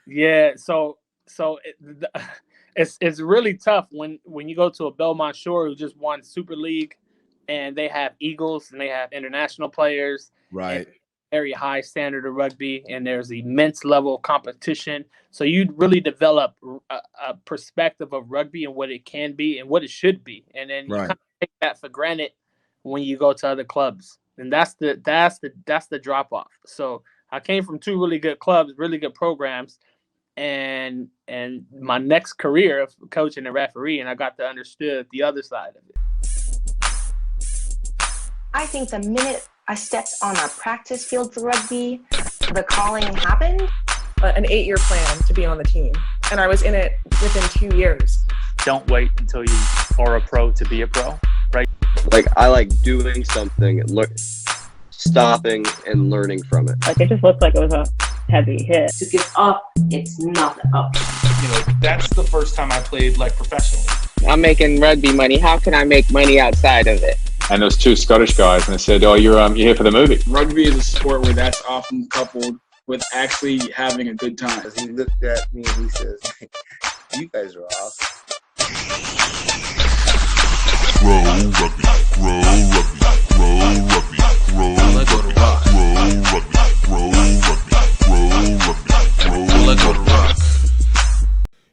Yeah, it's really tough when you go to a Belmont Shore who just won Super League, and they have Eagles and they have international players and Right. very high standard of rugby, and there's immense level of competition. So you really develop a perspective of rugby and what it can be and what it should be, and then you kind Right. of take that for granted when you go to other clubs, and that's the drop off. So I came from two really good clubs, really good programs, and my next career of coaching and referee, and I got to understand the other side of it. I think the minute I stepped on a practice field for rugby, the calling happened. An 8-year plan to be on the team, and I was in it within 2 years. Don't wait until you are a pro to be a pro, right? Like, I like doing something, stopping and learning from it. Like, it just looked like it was a heavy hit. To give up, it's not up. You know, that's the first time I played like professionally. I'm making rugby money. How can I make money outside of it? And there was two Scottish guys, and they said, "Oh, you're here for the movie." Rugby is a sport where that's often coupled with actually having a good time. He looked at me and he says, "You guys are awesome." Grow rugby, grow rugby, grow rugby, grow rugby, grow rugby.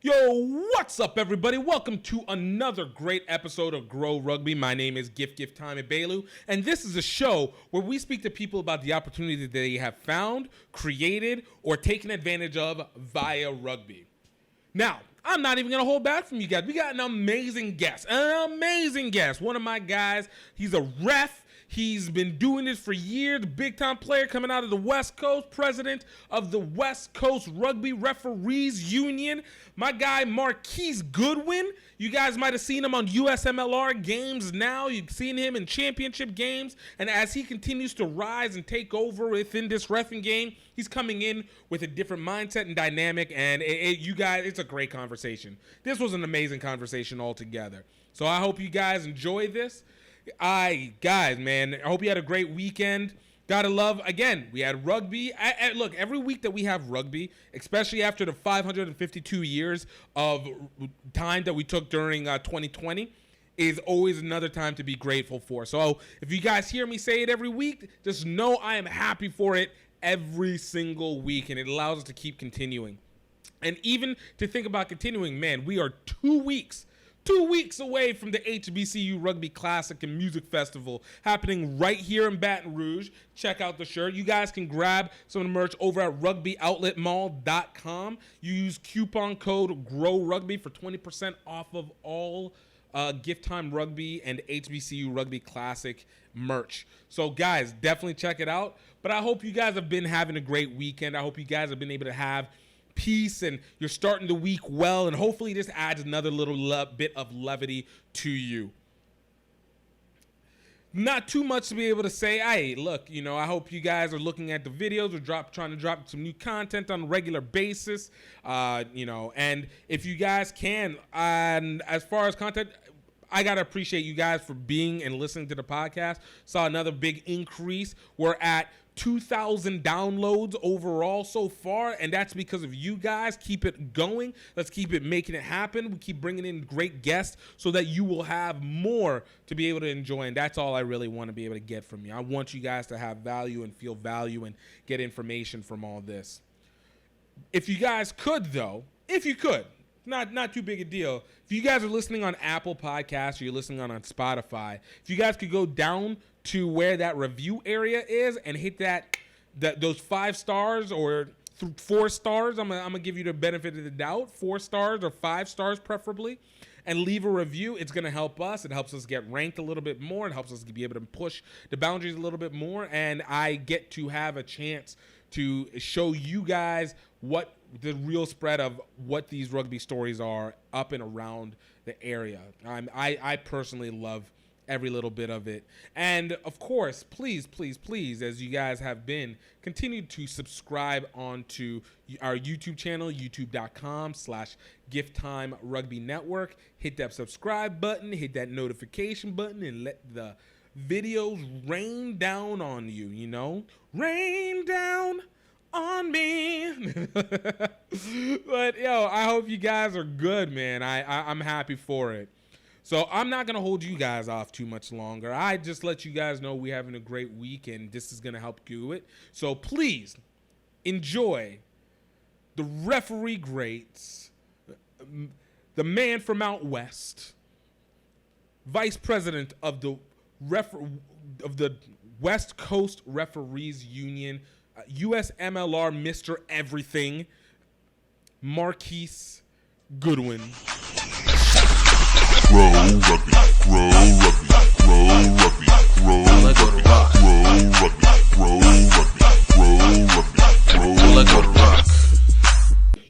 Yo, what's up, everybody? Welcome to another great episode of Grow Rugby. My name is Gift Time Belu, and this is a show where we speak to people about the opportunity that they have found, created, or taken advantage of via rugby. Now, I'm not even going to hold back from you guys. We got an amazing guest. One of my guys, he's a ref. He's been doing this for years. Big time player coming out of the West Coast, president of the West Coast Rugby Referees Union. My guy, Marquise Goodwin. You guys might have seen him on USMLR games now. You've seen him in championship games. And as he continues to rise and take over within this reffing game, he's coming in with a different mindset and dynamic. And you guys, it's a great conversation. This was an amazing conversation altogether. So I hope you guys enjoy this. Guys, man, I hope you had a great weekend. Gotta love, again, we had rugby. Look, every week that we have rugby, especially after the 552 years of time that we took during 2020, is always another time to be grateful for. So if you guys hear me say it every week, just know I am happy for it every single week, and it allows us to keep continuing. And even to think about continuing, man, we are 2 weeks away from the HBCU Rugby Classic and Music Festival happening right here in Baton Rouge. Check out the shirt. You guys can grab some of the merch over at rugbyoutletmall.com. You use coupon code GROWRUGBY for 20% off of all Gift Time Rugby and HBCU Rugby Classic merch. So, guys, definitely check it out. But I hope you guys have been having a great weekend. I hope you guys have been able to have peace and you're starting the week well, and hopefully this adds another little bit of levity to you. Not too much to be able to say. Hey, look, I hope you guys are looking at the videos or trying to drop some new content on a regular basis. And if you guys can, and as far as content, I gotta appreciate you guys for being and listening to the podcast. Saw another big increase. We're at 2,000 downloads overall so far, and that's because of you guys. Keep it going. Let's keep it making it happen. We keep bringing in great guests so that you will have more to be able to enjoy, and that's all I really want to be able to get from you. I want you guys to have value and feel value and get information from all this. If you guys could, though, not too big a deal. If you guys are listening on Apple Podcasts or you're listening on Spotify, if you guys could go down to where that review area is and hit those 5 stars or 4 stars. I'm gonna give you the benefit of the doubt. 4 stars or 5 stars preferably, and leave a review. It's gonna help us. It helps us get ranked a little bit more. It helps us be able to push the boundaries a little bit more, and I get to have a chance to show you guys what the real spread of what these rugby stories are up and around the area. I personally love every little bit of it. And of course, please, as you guys have been, continue to subscribe onto our YouTube channel, youtube.com/Gift-Time Rugby Network. Hit that subscribe button, hit that notification button, and let the videos rain down on you, rain down on me. But yo, I hope you guys are good, man. I'm happy for it. So I'm not gonna hold you guys off too much longer. I just let you guys know we're having a great week, and this is gonna help do it. So please enjoy the referee greats, the man from out west, vice president of the West Coast Referees Union, USMLR Mr. Everything, Marquise Goodwin. Grow rugby, grow rugby, grow rugby, grow rugby, grow rugby, grow rugby, grow rugby, grow rugby.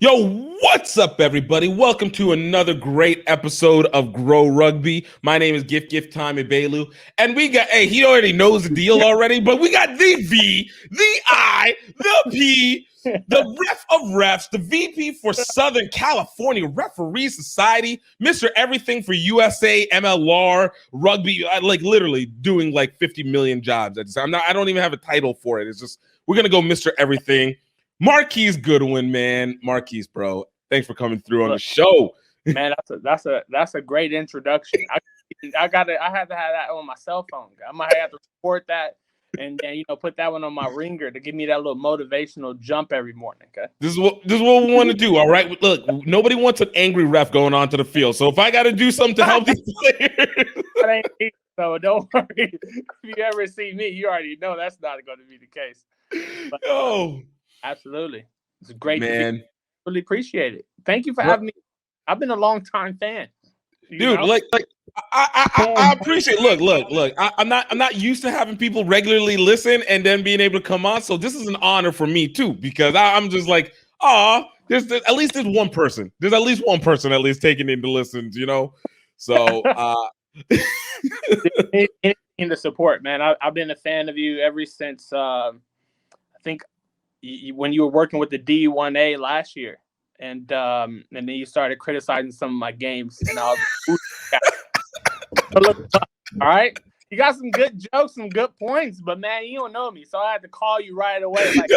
Yo, what's up, everybody? Welcome to another great episode of Grow Rugby. My name is Gift Time Bailu, and we got, hey, he already knows the deal already, but we got the V, the I, the P, the ref of refs, the VP for Southern California Referee Society, Mr. Everything for USA, MLR, rugby, like literally doing like 50 million jobs. I don't even have a title for it. It's just, we're going to go Mr. Everything. Marquise Goodwin, man. Marquise, bro. Thanks for coming through on the show. Man, that's a great introduction. I had to have that on my cell phone. I might have to record that and then put that one on my ringer to give me that little motivational jump every morning. Okay. This is what we want to do. All right. Look, nobody wants an angry ref going onto the field. So if I got to do something to help these players, so don't worry. If you ever see me, you already know that's not going to be the case. But, absolutely. It's great, man. Really appreciate it. Thank you for having me. I've been a long time fan. Dude, like I appreciate. Look. I'm not used to having people regularly listen and then being able to come on. So this is an honor for me too, because I'm just like, there's at least one person. There's at least one person at least taking in the listens, So in the support, man. I've been a fan of you ever since I think when you were working with the D1A last year, and then you started criticizing some of my games, and I was all right, you got some good jokes, some good points, but man, you don't know me, so I had to call you right away. Like,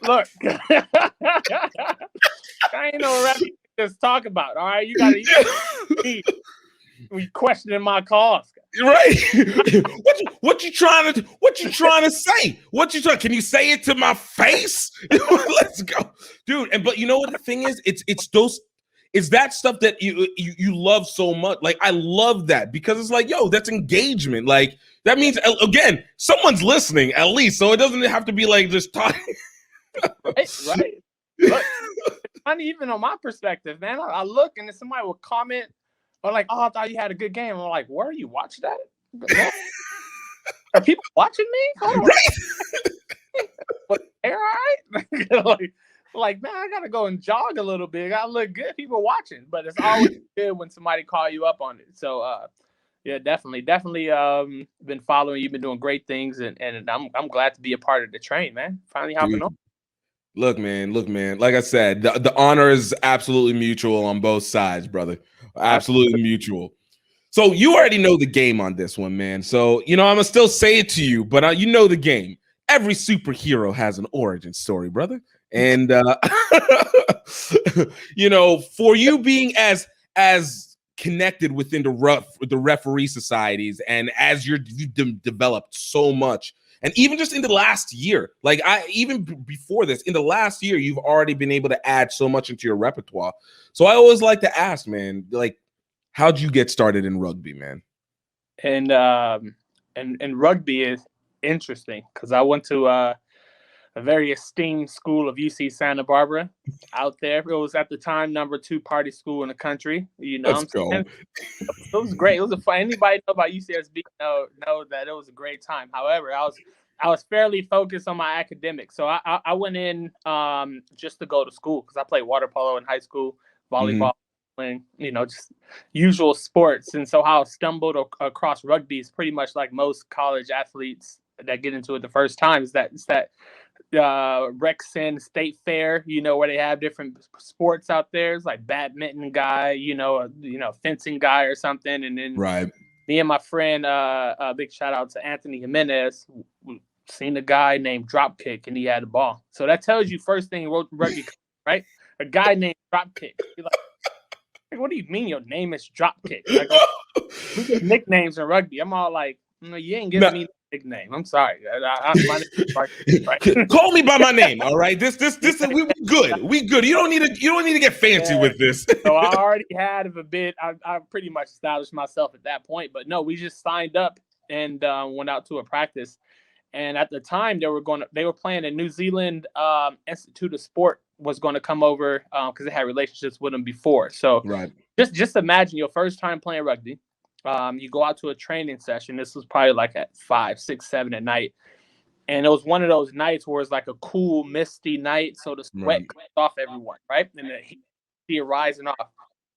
look, I ain't no rap you just talk about. All right, you gotta we questioning my calls. Right? what you trying to say? Can you say it to my face? Let's go, dude. But you know what the thing is? It's that stuff that you love so much. Like, I love that because it's like, yo, that's engagement. Like, that means, again, someone's listening at least, so it doesn't have to be like just talking. Right. Look, it's funny, even on my perspective, man. I look and then somebody will comment. Or like, I thought you had a good game. I'm like, where are you watching that? Are people watching me? Right. All right. like, man, I gotta go and jog a little bit. I look good. People watching, but it's always good when somebody call you up on it. So, yeah, definitely. Been following you. Been doing great things, and I'm glad to be a part of the train, man. Finally hopping on. Look, man. Like I said, the honor is absolutely mutual on both sides, brother. Absolutely mutual. So you already know the game on this one, man. So, I'm going to still say it to you, but you know the game. Every superhero has an origin story, brother. And, for you being as connected within the referee societies and as you've developed so much, and even just in the last year, like even before this, in the last year, you've already been able to add so much into your repertoire. So I always like to ask, man, like, how'd you get started in rugby, man? And rugby is interesting because I went to a very esteemed school of UC Santa Barbara out there. It was at the time #2 party school in the country. Let's go. It was great. It was fun. Anybody know about UCSB know that it was a great time. However, I was fairly focused on my academics, so I went in just to go to school because I played water polo in high school, volleyball, and just usual sports. And so how I stumbled across rugby is pretty much like most college athletes that get into it the first time. It's that Rexon State Fair, where they have different sports out there. It's like badminton guy, a fencing guy or something. And then right. Me and my friend, a big shout out to Anthony Jimenez, seen a guy named Dropkick, and he had the ball. So that tells you first thing rugby, right? A guy named Dropkick. You're like, what do you mean your name is Dropkick? Like, we get nicknames in rugby. I'm all like, no, you ain't giving me a nickname. I'm sorry. My name is Dropkick, right? Call me by my name, all right? This we good. We good. You don't need to get fancy with this. So I already had a bit. I pretty much established myself at that point. But no, we just signed up and went out to a practice. And at the time, they were playing a New Zealand Institute of Sport was going to come over because they had relationships with them before. So just imagine your first time playing rugby. You go out to a training session. This was probably like at 5, 6, 7 at night. And it was one of those nights where it's like a cool, misty night. So the sweat comes off everyone, right? And the heat rising off.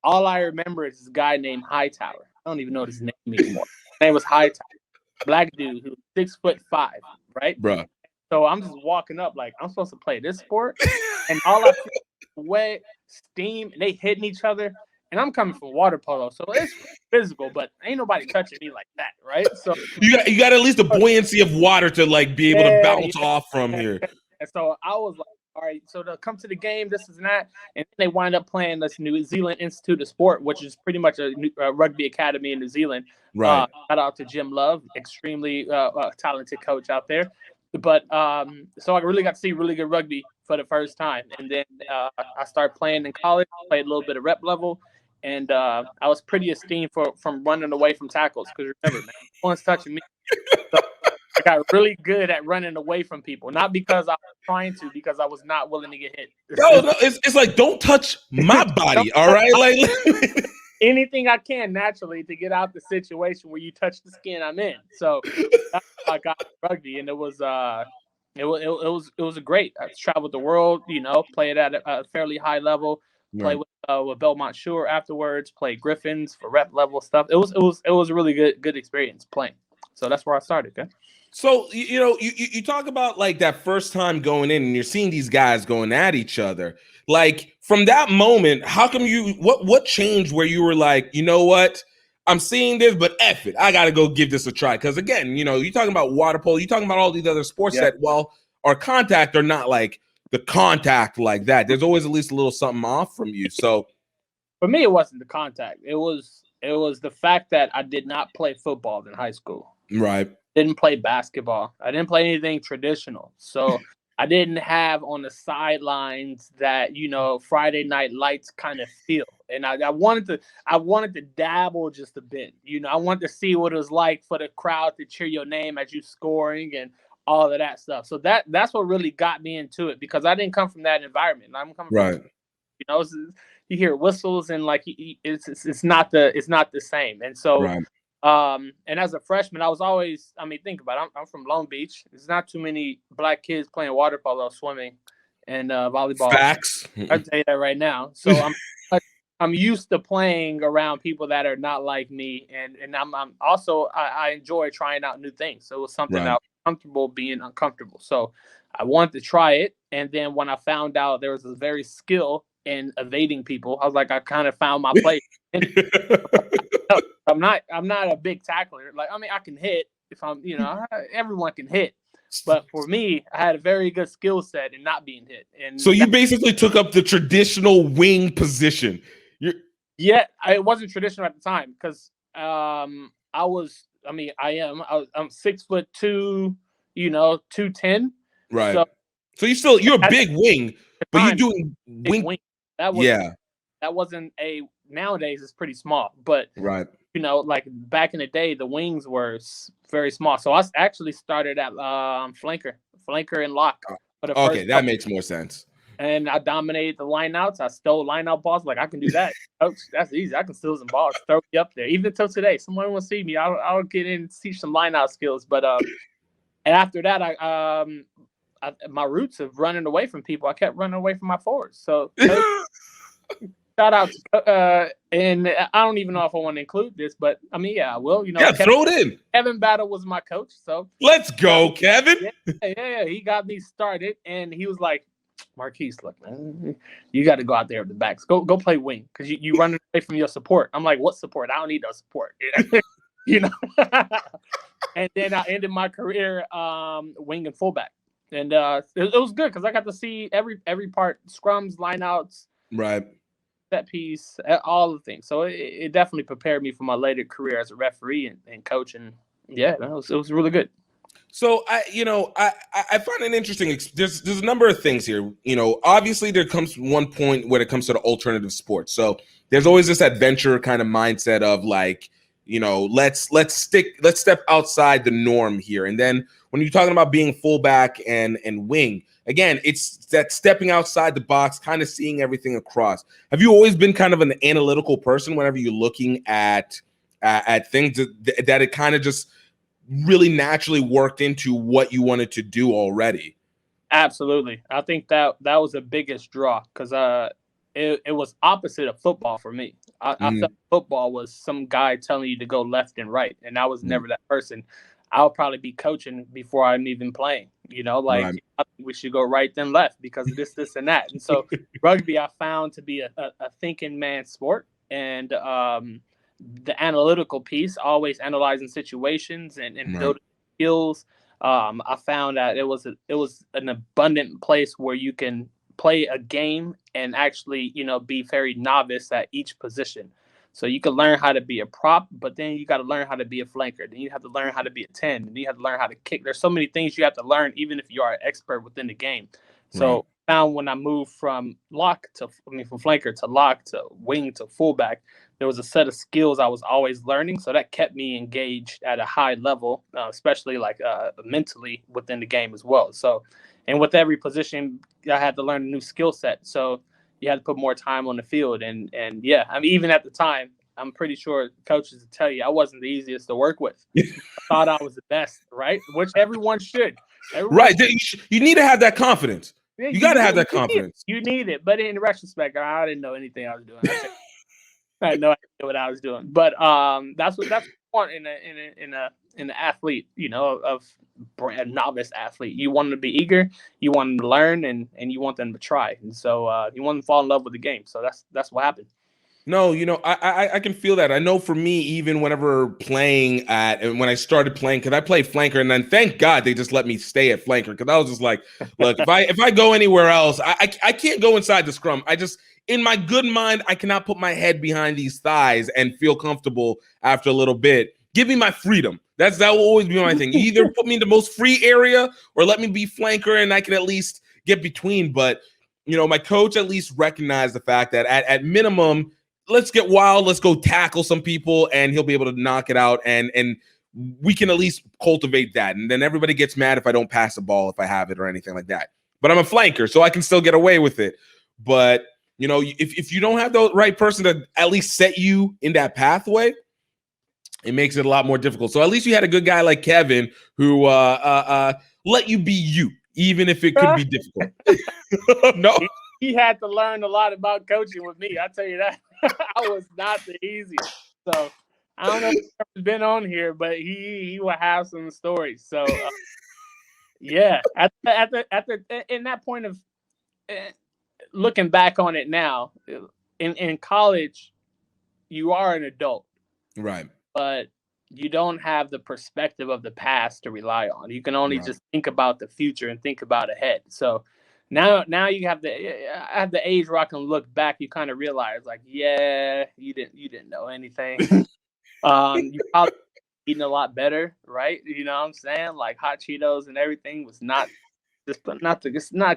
All I remember is this guy named Hightower. I don't even know his name anymore. His name was Hightower. Black dude who was 6'5", right? Bro. So I'm just walking up like I'm supposed to play this sport. And all I see is sweat, steam, and they hitting each other. And I'm coming from water polo, so it's physical, but ain't nobody touching me like that, right? So you got at least the buoyancy of water to like be able to bounce off from here. And so I was like, all right, so to come to the game, this is that, and they wind up playing this New Zealand Institute of Sport, which is pretty much a rugby academy in New Zealand. Right. Shout out to Jim Love, extremely talented coach out there. But so I really got to see really good rugby for the first time, and then I started playing in college, played a little bit of rep level. And I was pretty esteemed from running away from tackles because remember, man, no one's touching me. So I got really good at running away from people, not because I was trying to, because I was not willing to get hit. No, it's like don't touch my body, all right? Like anything I can naturally to get out the situation where you touch the skin I'm in. So that's how I got rugby, and it was a great. I traveled the world, played at a fairly high level. Play with Belmont Shore afterwards. Play Griffins for rep level stuff. It was a really good experience playing. So that's where I started. Okay. So you talk about like that first time going in and you're seeing these guys going at each other. Like from that moment, how come what changed where you were like, you know what? I'm seeing this, but F it. I gotta go give this a try. Because again, you're talking about water polo, you're talking about all these other sports that while our contact are not like the contact like that. There's always at least a little something off from you. So for me, it wasn't the contact. It was the fact that I did not play football in high school. Right. Didn't play basketball. I didn't play anything traditional. So I didn't have on the sidelines that, Friday night lights kind of feel. And I wanted to dabble just a bit. I wanted to see what it was like for the crowd to cheer your name as you scoring and all of that stuff. So that's what really got me into it, because I didn't come from that environment. I'm coming from, you hear whistles and like it's not the same. And so and as a freshman, I was always, think about it, I'm from Long Beach. There's not too many black kids playing water polo, swimming, and volleyball. Facts. I'll tell you that right now. So I'm used to playing around people that are not like me, and I'm also I enjoy trying out new things. So it was something that I was comfortable being uncomfortable. So I wanted to try it, and then when I found out there was a very skill in evading people, I was like, I kind of found my place. I'm not a big tackler. Like I can hit if I'm everyone can hit. But for me, I had a very good skill set in not being hit. And so you basically took up the traditional wing position. It wasn't traditional at the time because I'm 6'2", 210. Right. So you're a big wing, but you're doing wing. That wasn't nowadays it's pretty small, but like back in the day, the wings were very small. So I actually started at flanker and lock. Okay, that makes more sense. And I dominated the lineouts. I stole lineout balls. Like I can do that. Coach, that's easy. I can steal some balls, throw you up there. Even until today, someone will see me. I'll get in and teach some lineout skills. But and after that, my roots of running away from people. I kept running away from my forwards. So shout out to, and I don't even know if I want to include this, but I will. Throw it in. Kevin Battle was my coach. So let's go, Kevin. Yeah. He got me started, and he was like, Marquise, look, man, you got to go out there with the backs. Go play wing because you run away from your support. I'm like, what support? I don't need no support. you know. And then I ended my career wing and fullback, and it was good because I got to see every part: scrums, lineouts, Right. set piece, all the things. So it definitely prepared me for my later career as a referee and coach. And yeah, it was really good. So I find it interesting. There's a number of things here. Obviously there comes one point when it comes to the alternative sports. So there's always this adventure kind of mindset of like, let's step outside the norm here. And then when you're talking about being fullback and wing, again, it's that stepping outside the box, kind of seeing everything across. Have you always been kind of an analytical person whenever you're looking at things that it kind of just really naturally worked into what you wanted to do already? Absolutely. I think that was the biggest draw because it was opposite of football for me. I felt football was some guy telling you to go left and right, and I was never that person. I'll probably be coaching before I'm even playing, I think we should go right then left because of this, and that. And so rugby I found to be a thinking man's sport, and the analytical piece, always analyzing situations and building skills. I found that it was an abundant place where you can play a game and actually, be very novice at each position. So you can learn how to be a prop, but then you got to learn how to be a flanker. Then you have to learn how to be a 10. Then you have to learn how to kick. There's so many things you have to learn, even if you are an expert within the game. So I found when I moved from flanker to lock to wing to fullback, there was a set of skills I was always learning. So that kept me engaged at a high level, especially mentally within the game as well. So, and with every position, I had to learn a new skill set. So you had to put more time on the field. And yeah, even at the time, I'm pretty sure coaches will tell you I wasn't the easiest to work with. I thought I was the best, right? Which everyone should. You need to have that confidence. Yeah, you got to have that confidence. You need it. But in retrospect, I didn't know anything I was doing. I had no idea what I was doing. But that's what you want in an athlete, a novice athlete. You want them to be eager, you want them to learn, and you want them to try. And so you want them to fall in love with the game. So that's what happened. No, I can feel that. I know for me, even whenever playing and when I started playing, because I played flanker, and then thank God they just let me stay at flanker, because I was just like, look, if I go anywhere else, I can't go inside the scrum. In my good mind, I cannot put my head behind these thighs and feel comfortable after a little bit. Give me my freedom. That will always be my thing. Either put me in the most free area or let me be flanker and I can at least get between. But, my coach at least recognized the fact that at minimum, let's get wild. Let's go tackle some people and he'll be able to knock it out. And we can at least cultivate that. And then everybody gets mad if I don't pass the ball, if I have it or anything like that. But I'm a flanker, so I can still get away with it. But if you don't have the right person to at least set you in that pathway, it makes it a lot more difficult. So at least you had a good guy like Kevin who let you be you, even if it could be difficult. No, he had to learn a lot about coaching with me. I tell you that. I was not the easiest. So I don't know if he's been on here, but he will have some stories. So yeah, at in that point of looking back on it now, in college, you are an adult, right? But you don't have the perspective of the past to rely on. You can only just think about the future and think about ahead. So now you have at the age where I can look back, you kind of realize like, yeah, you didn't know anything. You probably eating a lot better, right? You know what I'm saying? Like hot Cheetos and everything was not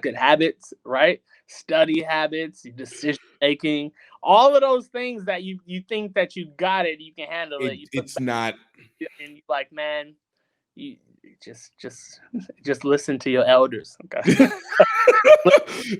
good habits, right? Study habits, decision making, all of those things that you think that you got it, you can handle it. It's not, and you're like, man, you just listen to your elders. Okay.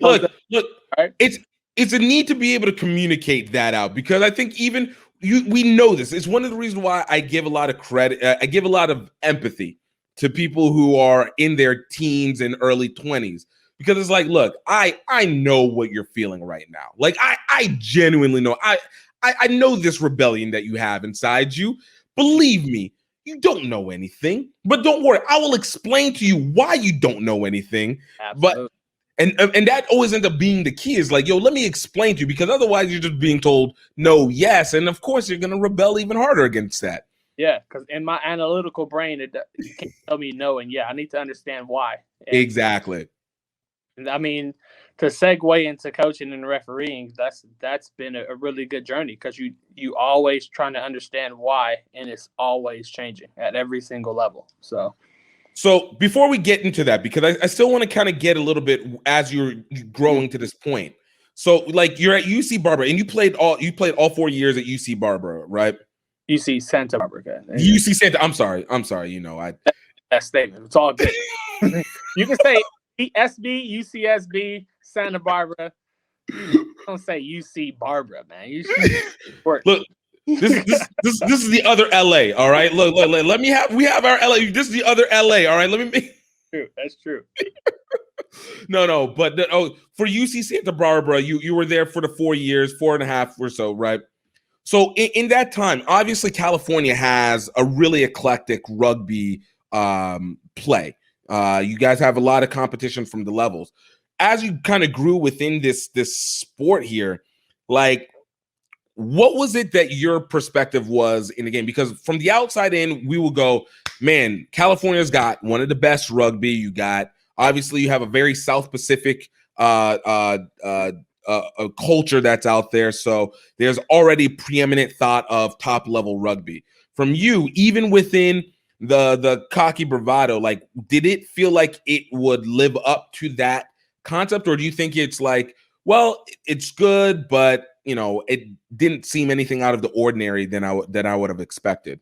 look, right? It's a need to be able to communicate that out, because I think even we know this. It's one of the reasons why I give a lot of credit. I give a lot of empathy to people who are in their teens and early 20s, because it's like, look, I know what you're feeling right now. Like I genuinely know. I know this rebellion that you have inside you. Believe me, you don't know anything, but don't worry. I will explain to you why you don't know anything. Absolutely. But and that always ends up being the key, is like, yo, let me explain to you, because otherwise you're just being told no, yes, and of course you're gonna rebel even harder against that. Yeah, because in my analytical brain, you can't tell me no, and yeah, I need to understand why. And, Exactly. and I mean, to segue into coaching and refereeing, that's been a really good journey because you always trying to understand why, and it's always changing at every single level. So before we get into that, because I still want to kind of get a little bit as you're growing to this point. So like you're at UC Barbara, and you played all 4 years at UC Barbara, right? UC Santa Barbara. UC Santa. I'm sorry. That statement. It's all good. You can say ESB, UCSB, Santa Barbara. Don't say UC Barbara, man. You should work. Look, this is the other LA. All right. Look. We have our LA. This is the other LA. All right. Let me make. True. That's true. No. But for UC Santa Barbara, you were there for the 4 years, 4.5 or so, right? So in that time, obviously California has a really eclectic rugby play. You guys have a lot of competition from the levels. As you kind of grew within this sport here, like what was it that your perspective was in the game? Because from the outside in, we will go, man, California's got one of the best rugby. You have a very South Pacific a culture that's out there, so there's already preeminent thought of top level rugby. From you, even within the cocky bravado, like did it feel like it would live up to that concept, or do you think it's like, well, it's good, but it didn't seem anything out of the ordinary than I would have expected?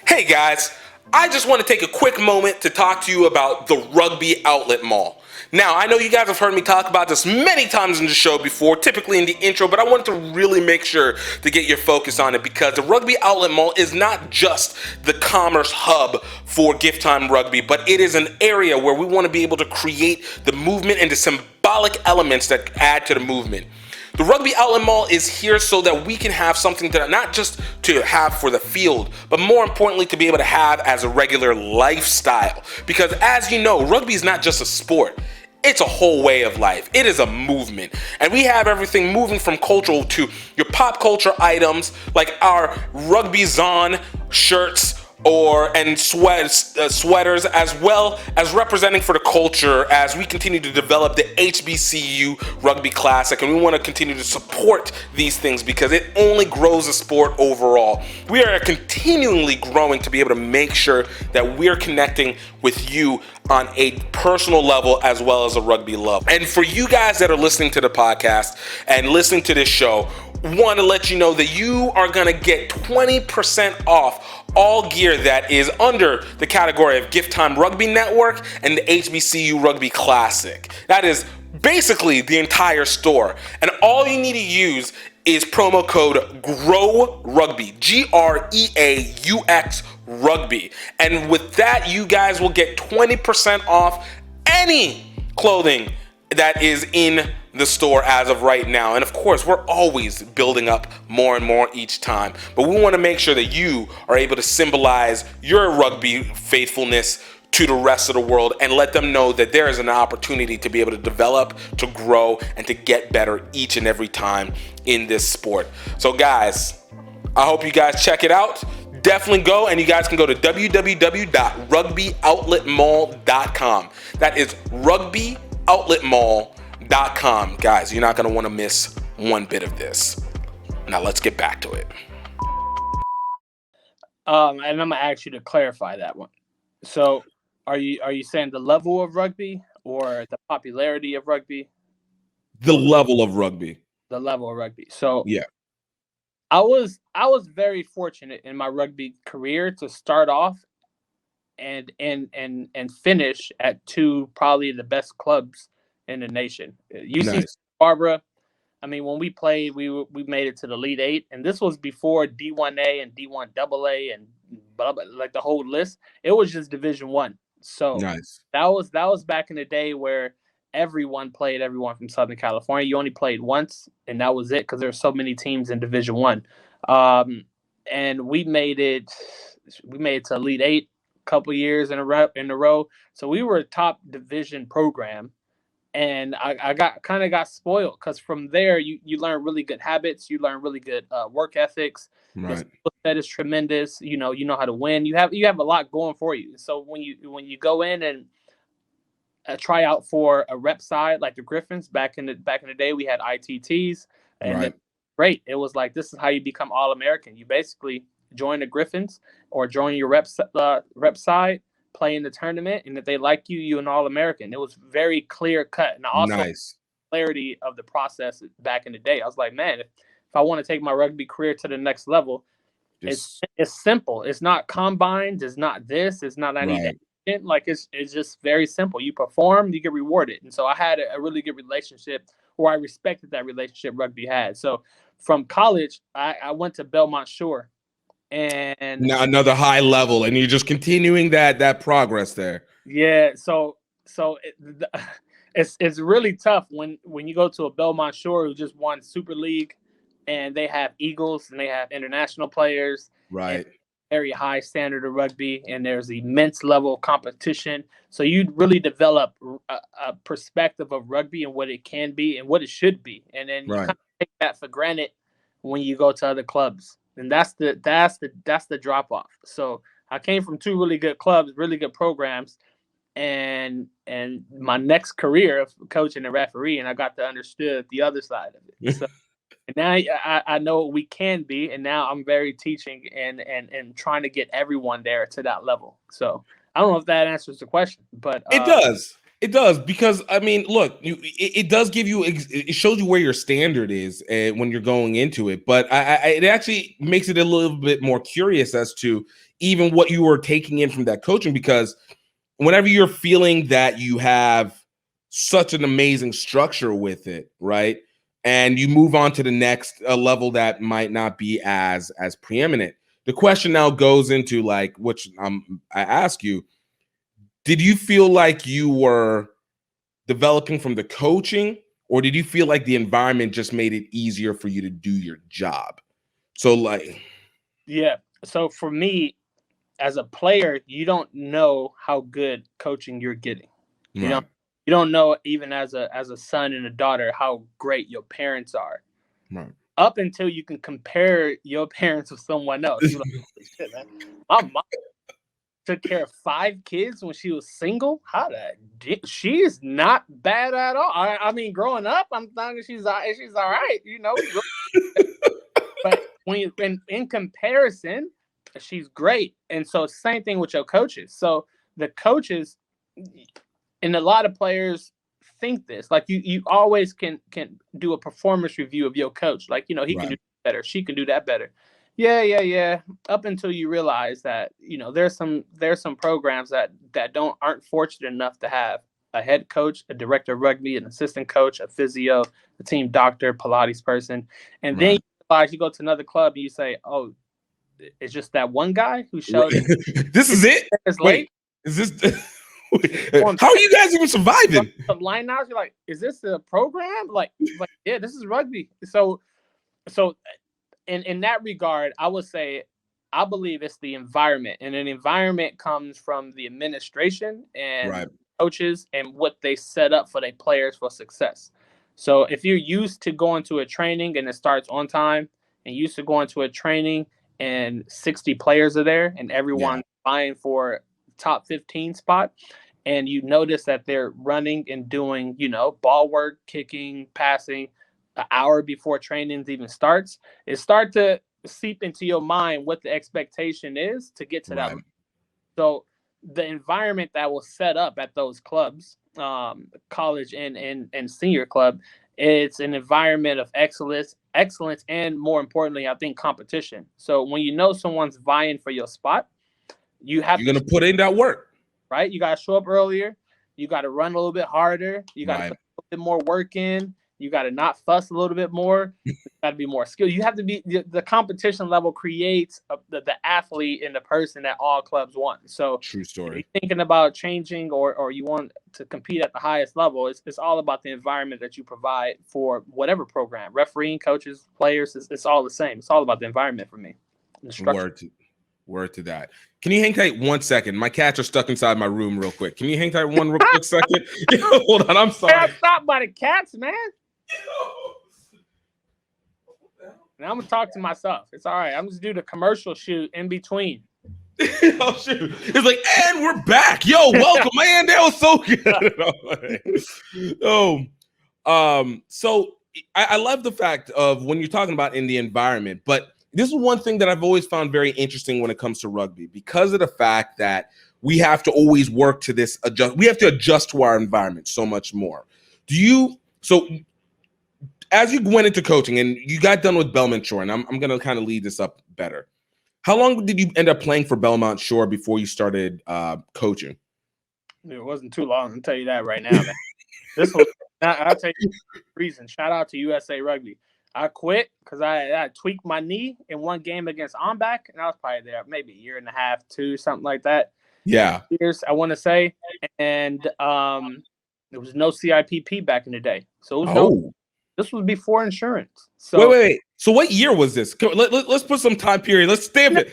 Hey guys, I just want to take a quick moment to talk to you about the Rugby Outlet Mall. Now, I know you guys have heard me talk about this many times in the show before, typically in the intro, but I wanted to really make sure to get your focus on it because the Rugby Outlet Mall is not just the commerce hub for Gift Time Rugby, but it is an area where we want to be able to create the movement and the symbolic elements that add to the movement. The Rugby Outlet Mall is here so that we can have something that not just to have for the field, but more importantly to be able to have as a regular lifestyle. Because as you know, rugby is not just a sport. It's a whole way of life. It is a movement. And we have everything moving from cultural to your pop culture items like our Rugby Zon shirts and sweaters, as well as representing for the culture as we continue to develop the HBCU Rugby Classic. And we want to continue to support these things because it only grows the sport overall. We are continually growing to be able to make sure that we're connecting with you on a personal level as well as a rugby level. And for you guys that are listening to the podcast and listening to this show, want to let you know that you are going to get 20% off all gear that is under the category of Gift Time Rugby Network and the HBCU Rugby Classic. That is basically the entire store. And all you need to use is promo code GROWRUGBY, GREAUX Rugby. And with that, you guys will get 20% off any clothing that is in the store as of right now. And of course, we're always building up more and more each time, but we want to make sure that you are able to symbolize your rugby faithfulness to the rest of the world and let them know that there is an opportunity to be able to develop, to grow, and to get better each and every time in this sport. So guys, I hope you guys check it out. Definitely go, and you guys can go to www.rugbyoutletmall.com. That is rugbyoutletmall.com. Guys, you're not going to want to miss one bit of this. Now let's get back to it. And I'm gonna ask you to clarify that one. So are you saying the level of rugby or the popularity of rugby? The level of rugby. The level of rugby. So yeah, I was very fortunate in my rugby career to start off and finish at two probably the best clubs in the nation. UC Barbara. I mean, when we played, we made it to the Elite Eight, and this was before D1A and D1AA and blah, blah, like the whole list. It was just Division I. So that was back in the day where everyone played everyone from Southern California. You only played once, and that was it because there were so many teams in Division I. And we made it to Elite Eight a couple years in a row. So we were a top division program. and I got spoiled because from there you learn really good habits, you learn really good work ethics. Your Right. skill set is tremendous. You know how to win. You have a lot going for you. So when you go in and try out for a rep side like the Griffins back in the day, we had ITTs, and Right. great. It was like, this is how you become All-American. You basically join the Griffins or join your rep side, play in the tournament, and if they like you, you're an All-American. It was very clear cut, and also Nice. clarity of the process back in the day. I was like, man, if I want to take my rugby career to the next level, Just, it's simple. It's not combines. It's not this. It's not I need Right. that. Like it's just very simple. You perform, you get rewarded. And so I had a really good relationship, or I respected that relationship rugby had. So from college, I went to Belmont Shore, and now another high level, and you're just continuing that progress there. yeah, so it's really tough when you go to a Belmont Shore who just won Super League, and they have Eagles and they have international players, Right. very high standard of rugby, and there's immense level of competition. So you really develop a perspective of rugby and what it can be and what it should be, and then you Right. kind of take that for granted when you go to other clubs, and that's the drop off. So I came from two really good clubs, really good programs, and my next career of coaching and referee, and I got to understand the other side of it. So, and now I know what we can be, and now I'm very teaching and trying to get everyone there to that level. So I don't know if that answers the question, but It does. It does, because I mean, look, it does give you, it shows you where your standard is when you're going into it. But it actually makes it a little bit more curious as to even what you were taking in from that coaching, because whenever you're feeling that you have such an amazing structure with it, right, and you move on to the next level that might not be as preeminent, the question now goes into, like, which I ask you, did you feel like you were developing from the coaching, or did you feel like the environment just made it easier for you to do your job? So, like, yeah. So for me, as a player, you don't know how good coaching you're getting. You don't know, even as a son and a daughter, how great your parents are. Right. Up until you can compare your parents with someone else. You're like, holy shit, man. My mom took care of 5 kids when she was single. She is not bad at all. I mean, growing up, I'm thinking she's all right, you know. But when you in comparison, she's great. And so same thing with your coaches. So the coaches, and a lot of players think this, like you always can do a performance review of your coach. Like, you know, he can do better, she can do that better. Yeah. Up until you realize that, you know, there's some programs that aren't fortunate enough to have a head coach, a director of rugby, an assistant coach, a physio, a team doctor, Pilates person. And then you realize, you go to another club and you say, oh, it's just that one guy who showed this is it. Wait, is this? How are you guys even surviving? Some line outs, you're like, is this a program? Like, yeah, this is rugby. So in that regard, I would say, I believe it's the environment, and an environment comes from the administration and coaches and what they set up for their players for success. So if you're used to going to a training and it starts on time, and used to going to a training and 60 players are there and everyone's vying for top 15 spot, and you notice that they're running and doing, you know, ball work, kicking, passing an hour before trainings even starts, it starts to seep into your mind what the expectation is to get to that. So the environment that was set up at those clubs, college and senior club, it's an environment of excellence, and more importantly, I think, competition. So when you know someone's vying for your spot, you're going to put in that work, right? You got to show up earlier. You got to run a little bit harder. You got to put a little bit more work in. You got to not fuss a little bit more. You got to be more skilled. You have to be, the competition level creates the athlete and the person that all clubs want. So true story. If you're thinking about changing or you want to compete at the highest level, it's all about the environment that you provide for whatever program, refereeing, coaches, players. It's all the same. It's all about the environment for me. Word to that. Can you hang tight 1 second? My cats are stuck inside my room real quick. Can you hang tight one real quick second? Hold on, I'm sorry. I got stopped by the cats, man. Now I'm gonna talk to myself. It's all right. I'm just do the commercial shoot in between. Oh shoot! It's like, and we're back. Yo, welcome, man. That was so good. So I love the fact of when you're talking about in the environment, but this is one thing that I've always found very interesting when it comes to rugby, because of the fact that we have to always work to this adjust. We have to adjust to our environment so much more. So as you went into coaching and you got done with Belmont Shore, and I'm going to kind of lead this up better. How long did you end up playing for Belmont Shore before you started coaching? It wasn't too long. I'll tell you that right now, man. This was, I'll tell you the reason. Shout out to USA Rugby. I quit because I tweaked my knee in one game against Ombak, and I was probably there maybe a year and a half, 2, something like that. Yeah. Years, I want to say. And there was no CIPP back in the day. So it was this was before insurance. So wait. So what year was this? Let's put some time period. Let's stamp it.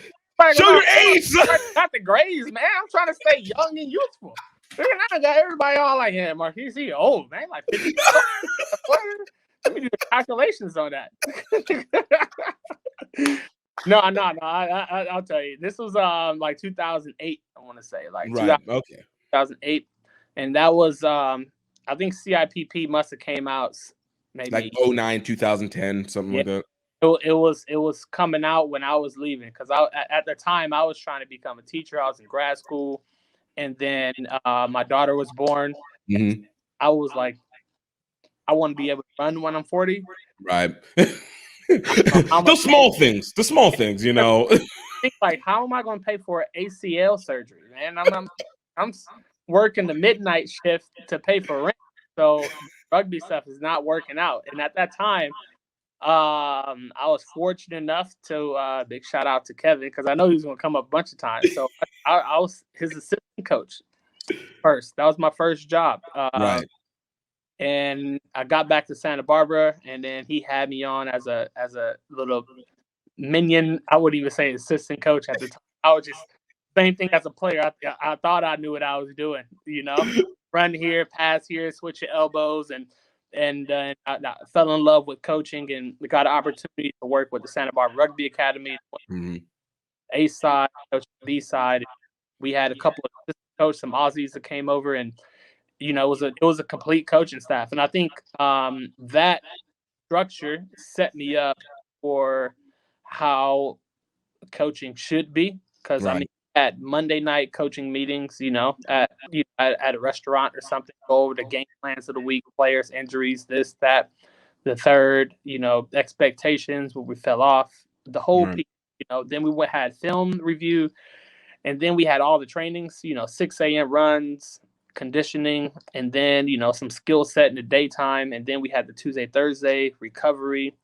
Show your age. Not the grades, man. I'm trying to stay young and youthful. I got everybody all like, yeah, Marquise, he old, man. Like 50. Let me do the calculations on that. No. I'll tell you. This was like 2008. I want to say like 2008, and that was I think CIPP must have came out maybe like 09, 2010, something like that. It was coming out when I was leaving, because at the time I was trying to become a teacher. I was in grad school, and then my daughter was born. Mm-hmm. I was like, I want to be able to run when I'm 40. Right. The small things, you know. Think like, how am I going to pay for ACL surgery, man? I'm working the midnight shift to pay for rent, so rugby stuff is not working out. And at that time, I was fortunate enough to big shout out to Kevin, because I know he was going to come up a bunch of times. So I was his assistant coach first. That was my first job. Right. And I got back to Santa Barbara, and then he had me on as a little minion. I wouldn't even say assistant coach at the time. I was just same thing as a player. I thought I knew what I was doing, you know, run here, pass here, switch your elbows, and I fell in love with coaching, and we got an opportunity to work with the Santa Barbara Rugby Academy, A side, coach B side. We had a couple of assistant coaches, some Aussies that came over, and you know, it was a complete coaching staff. And I think that structure set me up for how coaching should be. Because I mean, at Monday night coaching meetings, you know, at a restaurant or something, go over the game plans of the week, players, injuries, this, that, the third, you know, expectations, where we fell off, the whole piece, you know. Then we had film review, and then we had all the trainings, you know, 6 a.m. runs, conditioning, and then, you know, some skill set in the daytime, and then we had the Tuesday, Thursday recovery,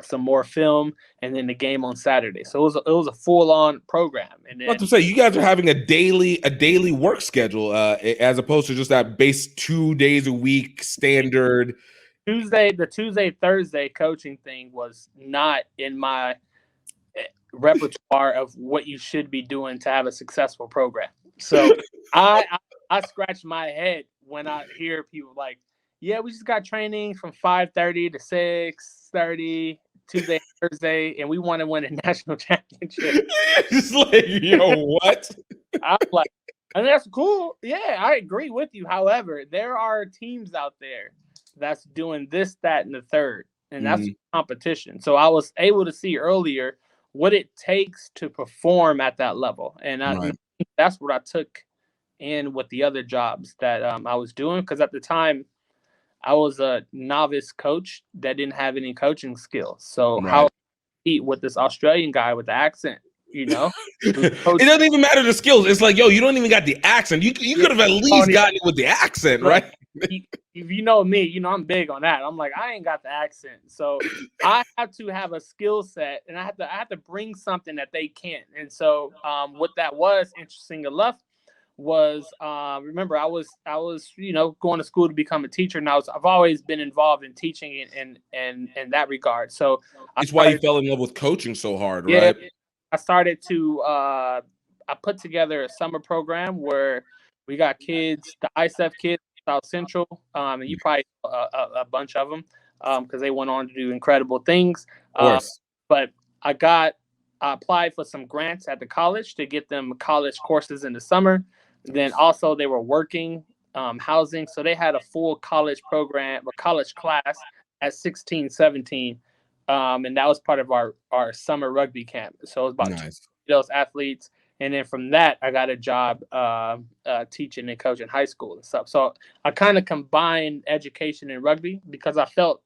some more film, and then the game on Saturday. So it was a full-on program. And then, what to say, you guys are having a daily work schedule, as opposed to just that base 2 days a week standard. The Tuesday, Thursday coaching thing was not in my repertoire of what you should be doing to have a successful program. So I scratch my head when I hear people like, yeah, we just got training from 5:30 to 6:30, Tuesday, Thursday, and we want to win a national championship. Just like, yo, what? I'm like, and that's cool. Yeah, I agree with you. However, there are teams out there that's doing this, that, and the third, and that's competition. So I was able to see earlier what it takes to perform at that level, and I think that's what I took in with the other jobs that I was doing, because at the time I was a novice coach that didn't have any coaching skills. So how to compete with this Australian guy with the accent, you know? It doesn't even matter the skills. It's like, yo, you don't even got the accent. You could have at least gotten it with the accent, right? If you know me, you know I'm big on that. I'm like, I ain't got the accent. So I have to have a skill set, and I have to bring something that they can't. And so what that was, interesting enough, was remember I was you know, going to school to become a teacher, and I've always been involved in teaching in that regard. So that's why you fell in love with coaching so hard, right? I started to I put together a summer program where we got kids, the ISF kids, South Central, and you probably a bunch of them because they went on to do incredible things. Of course. But I applied for some grants at the college to get them college courses in the summer. Then also they were working housing, so they had a full college program or college class at 16, 17. And that was part of our summer rugby camp. So it was about those athletes. And then from that, I got a job teaching and coaching high school and stuff. So I kind of combined education and rugby because I felt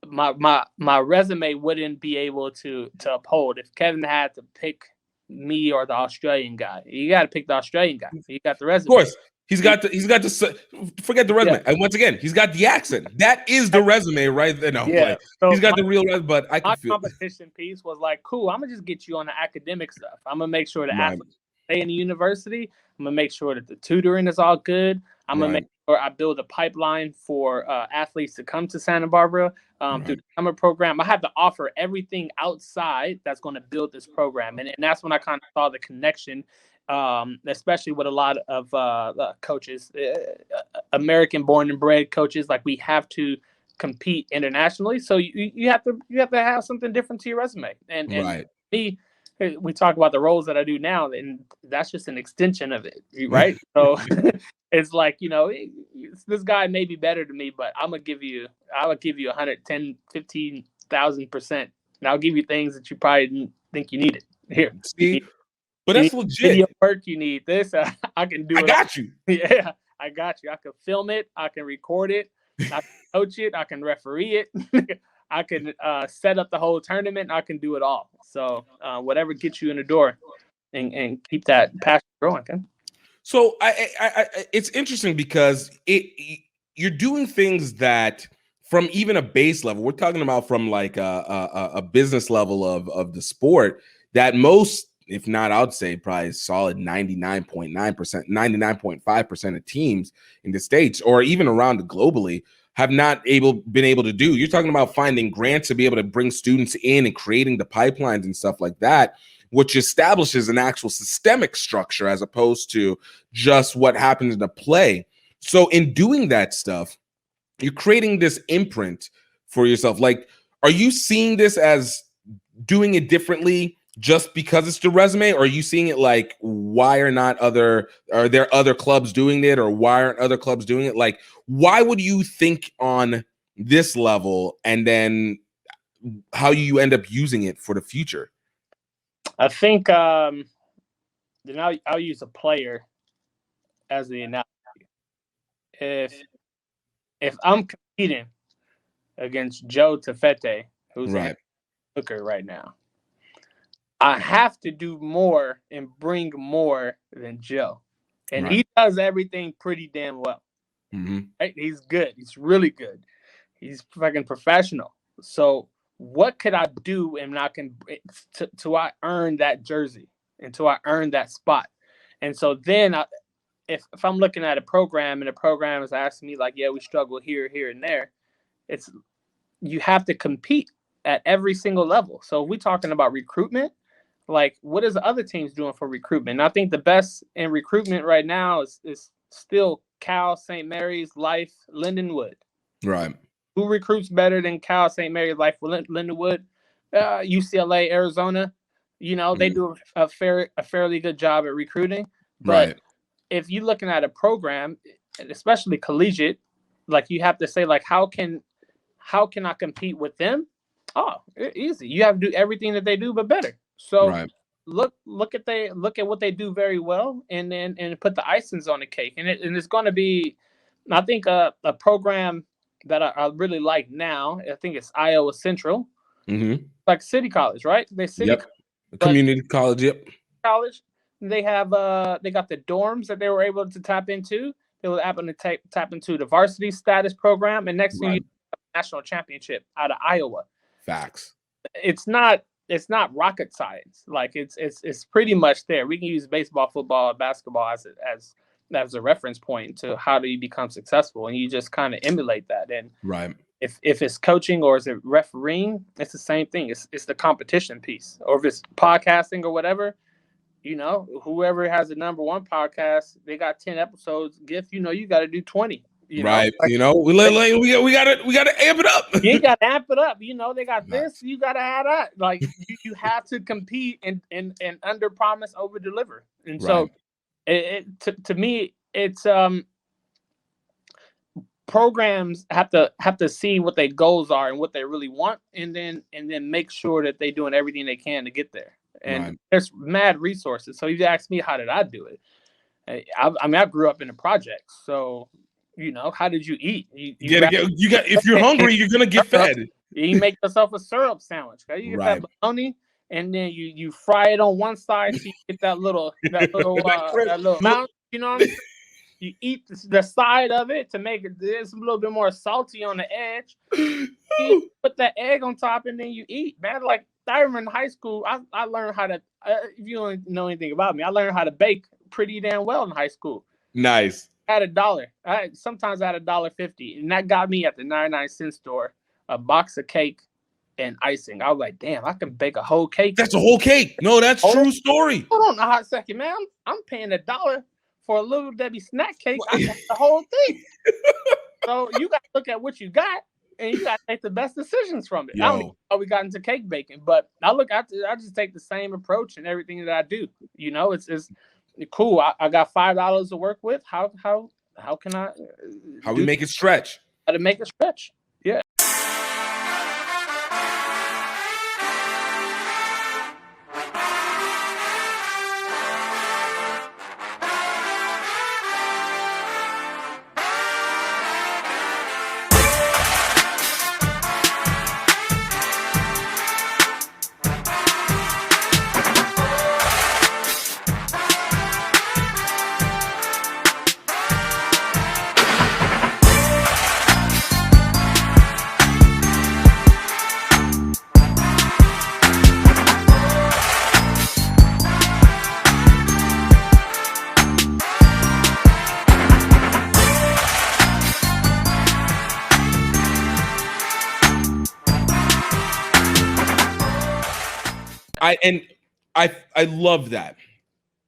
my resume wouldn't be able to uphold if Kevin had to pick me or the Australian guy. You got to pick the Australian guy. So you got the resume. Of course. He's got the forget the resume. And once again, he's got the accent. That is the resume right there. No, so he's got the real resume, but I can feel competition piece was like, cool, I'm gonna just get you on the academic stuff. I'm gonna make sure the athletes stay in the university. I'm gonna make sure that the tutoring is all good. I'm gonna make sure I build a pipeline for athletes to come to Santa Barbara through the summer program. I have to offer everything outside that's going to build this program. And that's when I kind of saw the connection, especially with a lot of coaches, American born and bred coaches. Like, we have to compete internationally. So you have to have something different to your resume. And me, we talk about the roles that I do now, and that's just an extension of it, right? So it's like, this guy may be better than me, but I would give you 110, 15,000%. And I'll give you things that you probably didn't think you needed. Here. See? But that's legit. Video work, you need this. I can do it. I got you. Yeah, I got you. I can film it. I can record it. I can coach it. I can referee it. I can set up the whole tournament. I can do it all. So whatever gets you in the door and keep that passion growing. Okay? So it's interesting because you're doing things that from even a base level, we're talking about from like a business level of the sport that most, if not, I would say probably solid 99.9%, 99.5% of teams in the States or even around globally have not been able to do. You're talking about finding grants to be able to bring students in and creating the pipelines and stuff like that, which establishes an actual systemic structure as opposed to just what happens in the play. So in doing that stuff, you're creating this imprint for yourself. Like, are you seeing this as doing it differently just because it's the resume, or are you seeing it like, are there other clubs doing it, or why aren't other clubs doing it? Like, why would you think on this level, and then how you end up using it for the future? I think then I'll use a player as the analogy. If I'm competing against Joe Tafete, who's a hooker right now, I have to do more and bring more than Joe. And he does everything pretty damn well. Mm-hmm. Right? He's good. He's really good. He's fucking professional. So what could I do and I can to I earn that jersey, until I earn that spot? And so then if I'm looking at a program and the program is asking me like, yeah, we struggle here, and there, you have to compete at every single level. So if we're talking about recruitment, like, what is the other teams doing for recruitment? And I think the best in recruitment right now is still Cal, St. Mary's, Life, Lindenwood. Right. Who recruits better than Cal, St. Mary's, Life, Lindenwood? UCLA, Arizona. They do a fairly good job at recruiting. But if you're looking at a program, especially collegiate, like, you have to say, like, how can I compete with them? Oh, easy. You have to do everything that they do, but better. So look at what they do very well, and put the icings on the cake. And it's going to be, I think, a program that I really like now. I think it's Iowa Central, like City College, right? They City community college. College. They have they got the dorms that they were able to tap into. They were able to tap into the varsity status program, and next thing you have a national championship out of Iowa. Facts. It's not rocket science. Like, it's pretty much there. We can use baseball, football, basketball as a reference point to how do you become successful, and you just kind of emulate that. And If it's coaching or is it refereeing, it's the same thing. It's the competition piece. Or if it's podcasting or whatever, you know, whoever has the number one podcast, they got 10 episodes. Gift, you know, you got to do 20. You know? Right. You know, we gotta amp it up. You got to amp it up. You know, they got this. You got to have that. Like you have to compete and under promise, over deliver. And so, to me, it's programs have to see what their goals are and what they really want, and then make sure that they're doing everything they can to get there. And there's mad resources. So you ask me, how did I do it? I mean, I grew up in a project, so you know, how did you eat? You got if you're hungry, you're gonna get fed. You make yourself a syrup sandwich. Okay? You get that bologna, and then you fry it on one side, so you get that little mountain. You know what I'm saying? You eat the side of it to make it a little bit more salty on the edge. You put that egg on top, and then you eat. Man, like I remember in high school, I learned how to. If you don't know anything about me, I learned how to bake pretty damn well in high school. Nice. I had $1. Sometimes I had $1.50, and that got me at the 99-cent store a box of cake and icing. I was like, damn, I can bake a whole cake. That's a whole cake. No, that's true story. Hold on a hot second, man. I'm paying $1 for a Little Debbie snack cake. I got the whole thing. So you got to look at what you got, and you got to make the best decisions from it. I don't know how we got into cake baking, but I just take the same approach in everything that I do. You know, it's cool. I got $5 to work with. How can I? How we make it stretch? How to make it stretch? Yeah. I love that.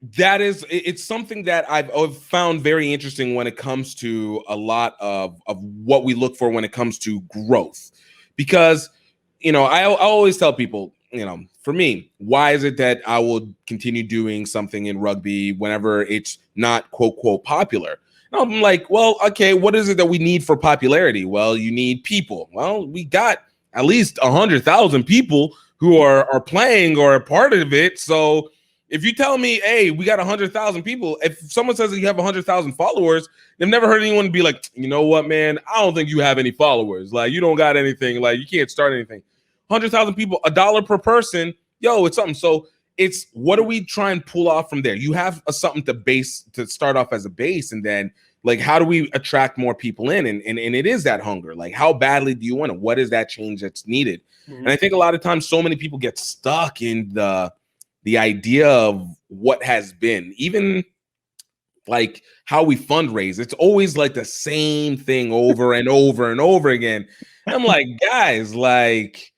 It's something that I've found very interesting when it comes to a lot of what we look for when it comes to growth. Because, you know, I always tell people, you know, for me, why is it that I will continue doing something in rugby whenever it's not quote, quote, popular? And I'm like, well, okay, what is it that we need for popularity? Well, you need people. Well, we got at least 100,000 people who are playing or a part of it. So if you tell me, hey, we got 100,000 people, if someone says that you have 100,000 followers, they've never heard anyone be like, you know what, man, I don't think you have any followers. Like, you don't got anything. Like, you can't start anything. 100,000 people, $1 per person. Yo, it's something. So it's what do we try and pull off from there? You have something to start off as a base, and then like, how do we attract more people in? And it is that hunger. Like, how badly do you want it? What is that change that's needed? Mm-hmm. And I think a lot of times so many people get stuck in the idea of what has been, even like how we fundraise. It's always like the same thing over and over and over again. And I'm like, guys, like,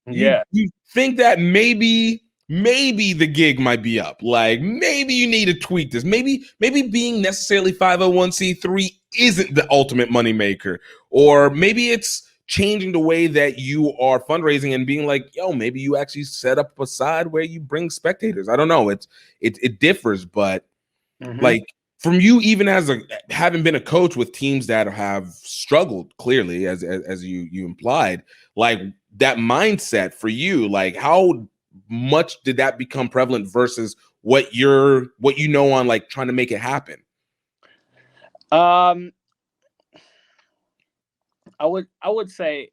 you think that maybe the gig might be up. Like, maybe you need to tweak this. Maybe being necessarily 501c3 isn't the ultimate moneymaker. Or maybe it's changing the way that you are fundraising and being like, yo, maybe you actually set up a side where you bring spectators. I don't know. It differs, but like from you, even as having been a coach with teams that have struggled clearly, as you implied, like that mindset for you, like how much did that become prevalent versus what you know on like trying to make it happen? I would say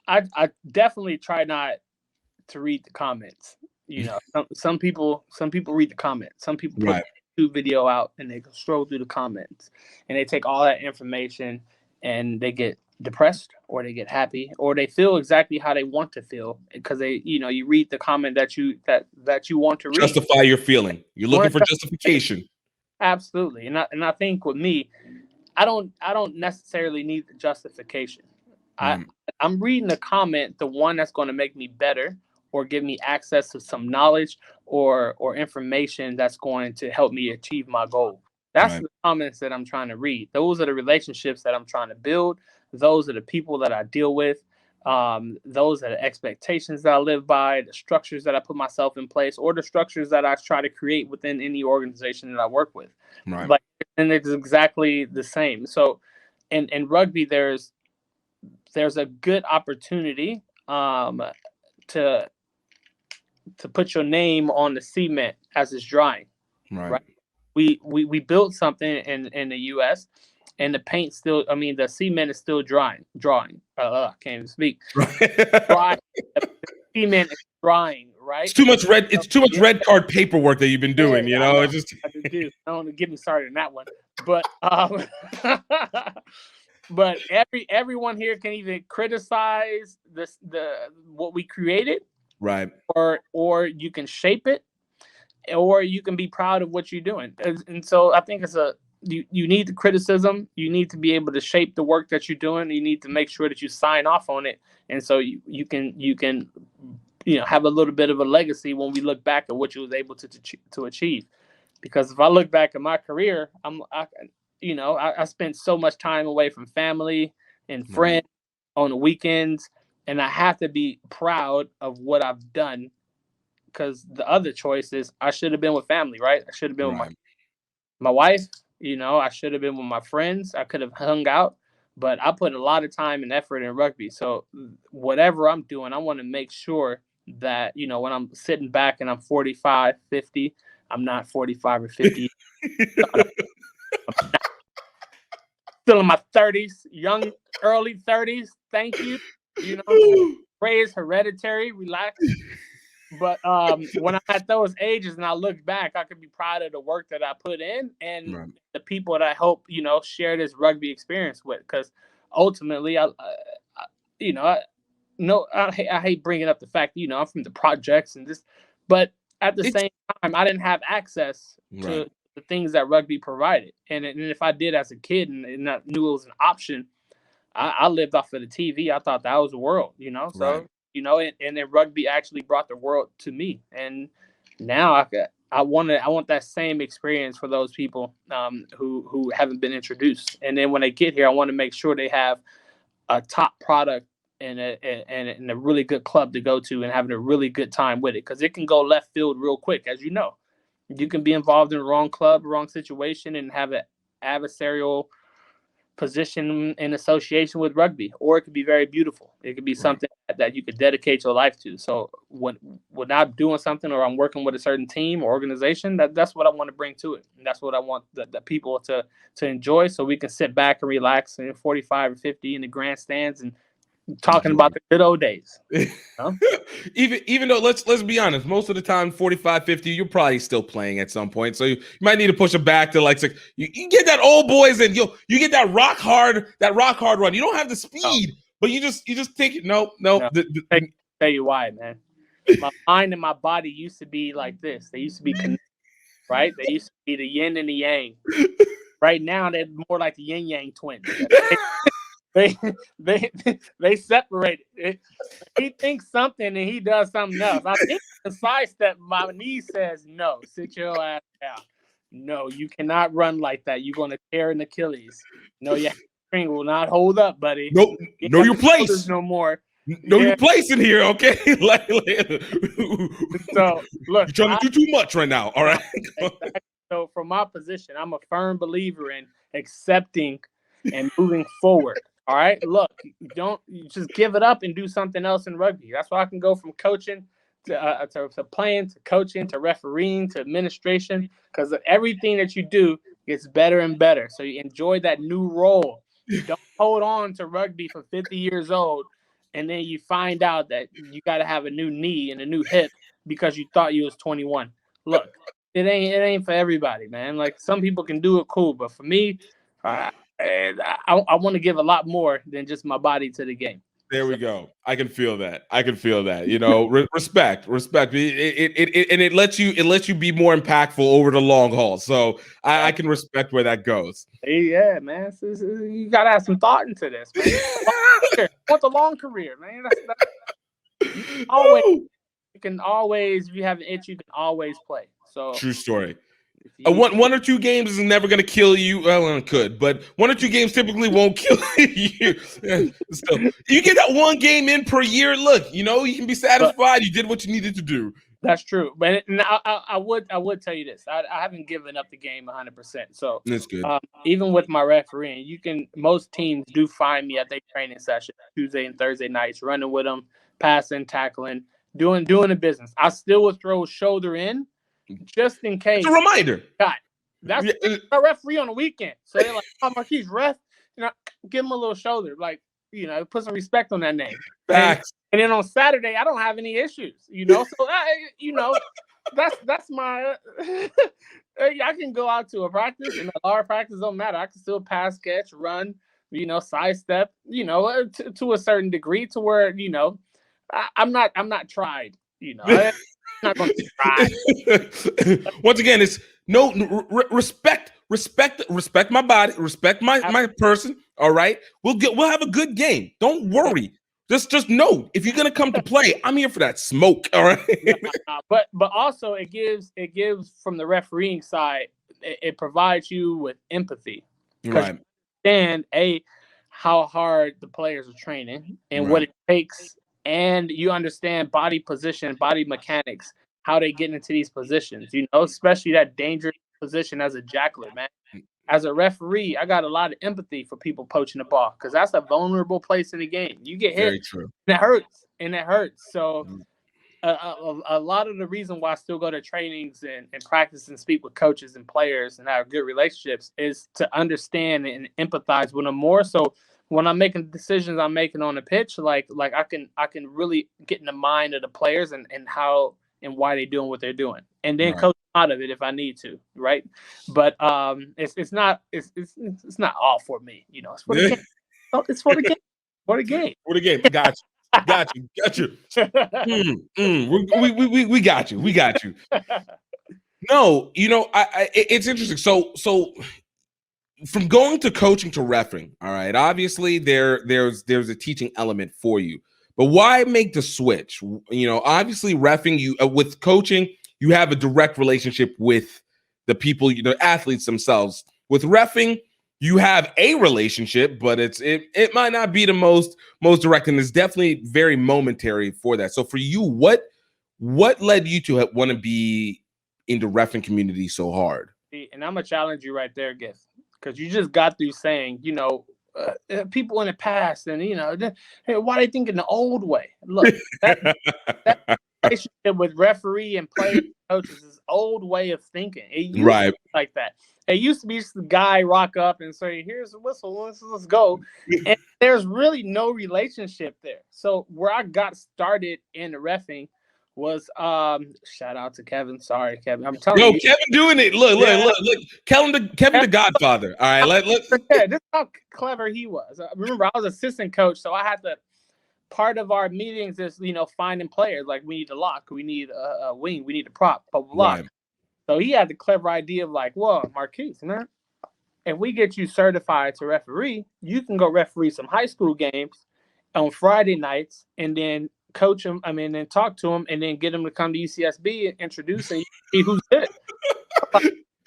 I definitely try not to read the comments. You know, some people read the comments. Some people put a YouTube video out and they scroll through the comments and they take all that information and they get depressed or they get happy or they feel exactly how they want to feel because they, you know, you read the comment that you want to read. Justify your feeling. You're looking for justification. Absolutely. And I think with me, I don't necessarily need the justification. I'm reading a comment, the one that's going to make me better or give me access to some knowledge or information that's going to help me achieve my goal. That's the comments that I'm trying to read. Those are the relationships that I'm trying to build. Those are the people that I deal with. Those are the expectations that I live by, the structures that I put myself in place, or the structures that I try to create within any organization that I work with. Right. And it's exactly the same. So in rugby, there's a good opportunity to put your name on the cement as it's drying. Right. We built something in the U.S. and the paint still. I mean, the cement is still drying. I can't even speak. Dry. The cement is drying. Right. It's too much red. It's too much red card paperwork that you've been doing. You know, it's just. I don't get me started on that one. But but everyone here can either criticize what we created, right, or you can shape it, or you can be proud of what you're doing. And so I think you need the criticism. You need to be able to shape the work that you're doing. You need to make sure that you sign off on it, and so you can have a little bit of a legacy when we look back at what you was able to achieve. Because if I look back at my career, I spent so much time away from family and friends on the weekends, and I have to be proud of what I've done. Because the other choice is I should have been with family, right? I should have been with my wife. I should have been with my friends. I could have hung out, but I put a lot of time and effort in rugby. So whatever I'm doing, I want to make sure that, when I'm sitting back and I'm 45, 50, I'm not 45 or 50. Still in my 30s, early 30s. Thank you. Praise hereditary, relax. But when I'm at those ages and I look back, I can be proud of the work that I put in and the people that I hope, share this rugby experience with. Because ultimately, I hate bringing up the fact that, I'm from the projects and this, but at the same time, I didn't have access to the things that rugby provided. And if I did as a kid and I knew it was an option, I lived off of the TV. I thought that was the world, So, and then rugby actually brought the world to me. And now I want that same experience for those people who haven't been introduced. And then when they get here, I want to make sure they have a top product and a really good club to go to and having a really good time with it, because it can go left field real quick. As you know, you can be involved in the wrong club, wrong situation, and have an adversarial position in association with rugby, or it could be very beautiful. It could be something that you could dedicate your life to. So when I'm doing something or I'm working with a certain team or organization, that's what I want to bring to it. And that's what I want the people to enjoy, so we can sit back and relax in 45 or 50 in the grandstands and talking about the good old days. Even though let's be honest, most of the time 45, 50, you're probably still playing at some point, so you might need to push it back to like you get that old boys and you get that rock hard run. You don't have the speed, but you just think no. Tell you why, man. My mind and my body used to be like this. They used to be connected, right? They used to be the yin and the yang. Right now they're more like the yin yang twins. They separated. He thinks something and he does something else. I think the sidestep, my knee says no. Sit your ass down. No, you cannot run like that. You're going to tear an Achilles. No, your hamstring will not hold up, buddy. Nope. Know your place. No more. Know your place in here, okay? So look, you're trying to do too much right now. All right. So from my position, I'm a firm believer in accepting and moving forward. All right, look, you just give it up and do something else in rugby. That's why I can go from coaching to playing to coaching to refereeing to administration, because everything that you do gets better and better. So you enjoy that new role. You don't hold on to rugby for 50 years old, and then you find out that you got to have a new knee and a new hip because you thought you was 21. Look, it ain't for everybody, man. Like, some people can do it cool, but for me, I want to give a lot more than just my body to the game. There we go. I can feel that. You know, respect. It lets you be more impactful over the long haul. So I can respect where that goes. Yeah, man. You gotta have some thought into this, man. What's a long career, man? You can always, if you have an itch, you can always play. So true story. One or two games is never going to kill you. Well, it could, but 1 or 2 games typically won't kill you. So you get that one game in per year. Look, you know, you can be satisfied. You did what you needed to do. That's true. But I would tell you this. I haven't given up the game 100%. So that's good. Even with my refereeing, most teams do find me at their training session Tuesday and Thursday nights, running with them, passing, tackling, doing the business. I still would throw a shoulder in. Just in case. It's a reminder. God, that's a referee on the weekend. So they're like, oh, Marquise, ref, you know, give him a little shoulder. Like, you know, put some respect on that name. Facts. And then on Saturday, I don't have any issues, you know? So, you know, that's my, I can go out to a practice and our practice don't matter. I can still pass, catch, run, you know, sidestep, you know, to a certain degree to where, you know, I'm not tried, you know. Not going to try. Once again, it's respect my body, respect my person. All right, we'll have a good game. Don't worry. Just know if you're gonna come to play, I'm here for that smoke. All right. But also it gives from the refereeing side, it provides you with empathy. Right. And how hard the players are training and what it takes. And you understand body position, body mechanics, how they get into these positions, you know, especially that dangerous position as a jackler, man. As a referee, I got a lot of empathy for people poaching the ball because that's a vulnerable place in the game. You get hit, very true. and it hurts. So a lot of the reason why I still go to trainings and practice and speak with coaches and players and have good relationships is to understand and empathize with them more. So when I'm making decisions I'm making on the pitch, like I can really get in the mind of the players and how and why they're doing what they're doing, and then coach out of it if I need to, right? But it's not all for me, you know. It's for the game. It's for the game. For the game. For the game. Got you. We got you. No, you know, it's interesting. So. From going to coaching to reffing, all right. Obviously, there's a teaching element for you, but why make the switch? You know, obviously, reffing you with coaching, you have a direct relationship with the people, the athletes themselves. With reffing, you have a relationship, but it might not be the most direct, and it's definitely very momentary for that. So, for you, what led you to want to be in the reffing community so hard? And I'm gonna challenge you right there, Giff. Because you just got through saying, you know, people in the past and, you know, why they think in the old way? Look, that relationship with referee and player coaches is old way of thinking. It used to be like that. It used to be just the guy rock up and say, here's the whistle, let's go. And there's really no relationship there. So where I got started in the reffing was shout out to Kevin. Sorry, Kevin. I'm telling you. Kevin doing it. Look. Kevin the Godfather. All right, let's this is how clever he was. Remember, I was assistant coach, so I had to part of our meetings is, you know, finding players. Like, we need a lock, we need a wing, we need a prop, blah blah blah. Right. So he had the clever idea of like, well, Marquise, man, if we get you certified to referee, you can go referee some high school games on Friday nights and then coach them, and talk to them, and then get them to come to UCSB and introduce and see who's good.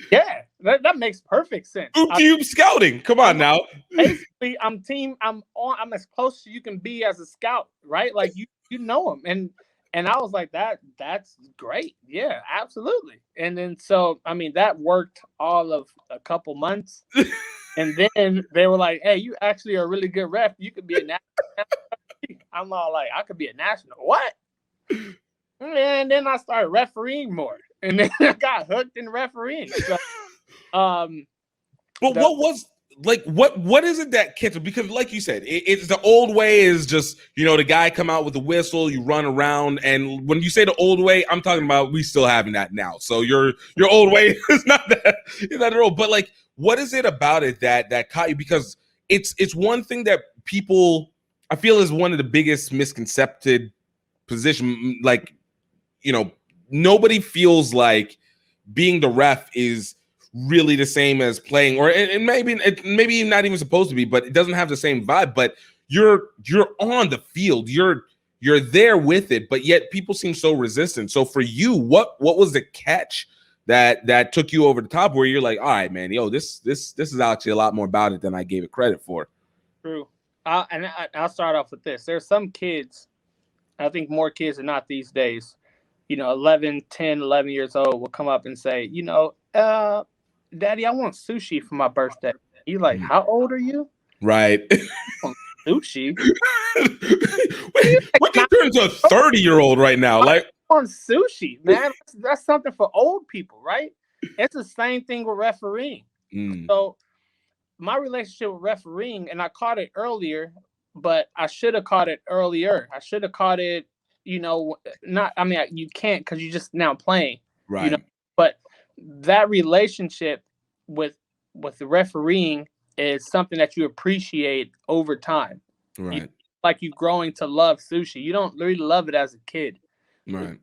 Yeah, that makes perfect sense. Cube scouting. Come on now. Basically, I'm as close as you can be as a scout, right? Like you know them, and I was like, that's great. Yeah, absolutely. And then so that worked all of a couple months, and then they were like, hey, you actually are a really good ref. You could be a national. I'm all like, I could be a national. What? And then I started refereeing more, and then I got hooked in refereeing. So, but what is it that catches? Because like you said, it's the old way is just, you know, the guy come out with a whistle, you run around, and when you say the old way, I'm talking about we still having that now. So your old way is not that at all. But like, what is it about it that caught you? Because it's one thing that people. I feel is one of the biggest misconcepted position. Like, nobody feels like being the ref is really the same as playing, or and maybe not even supposed to be, but it doesn't have the same vibe. But you're on the field, you're there with it, but yet people seem so resistant. So for you, what was the catch that took you over the top where you're like, all right, man, this is actually a lot more about it than I gave it credit for? True. I'll start off with this. There's some kids, I think more kids than not these days, 11 years old will come up and say, Daddy, I want sushi for my birthday. You like, how old are you? Right. Sushi? Wait, what you turn to a 30-year-old right now? Like, on sushi, man. That's something for old people, right? It's the same thing with refereeing. So my relationship with refereeing, and I caught it earlier, but I should have caught it earlier. I should have caught it, you can't because you're just now playing. Right. But that relationship with the refereeing is something that you appreciate over time. Right. Like you growing to love sushi. You don't really love it as a kid. Right.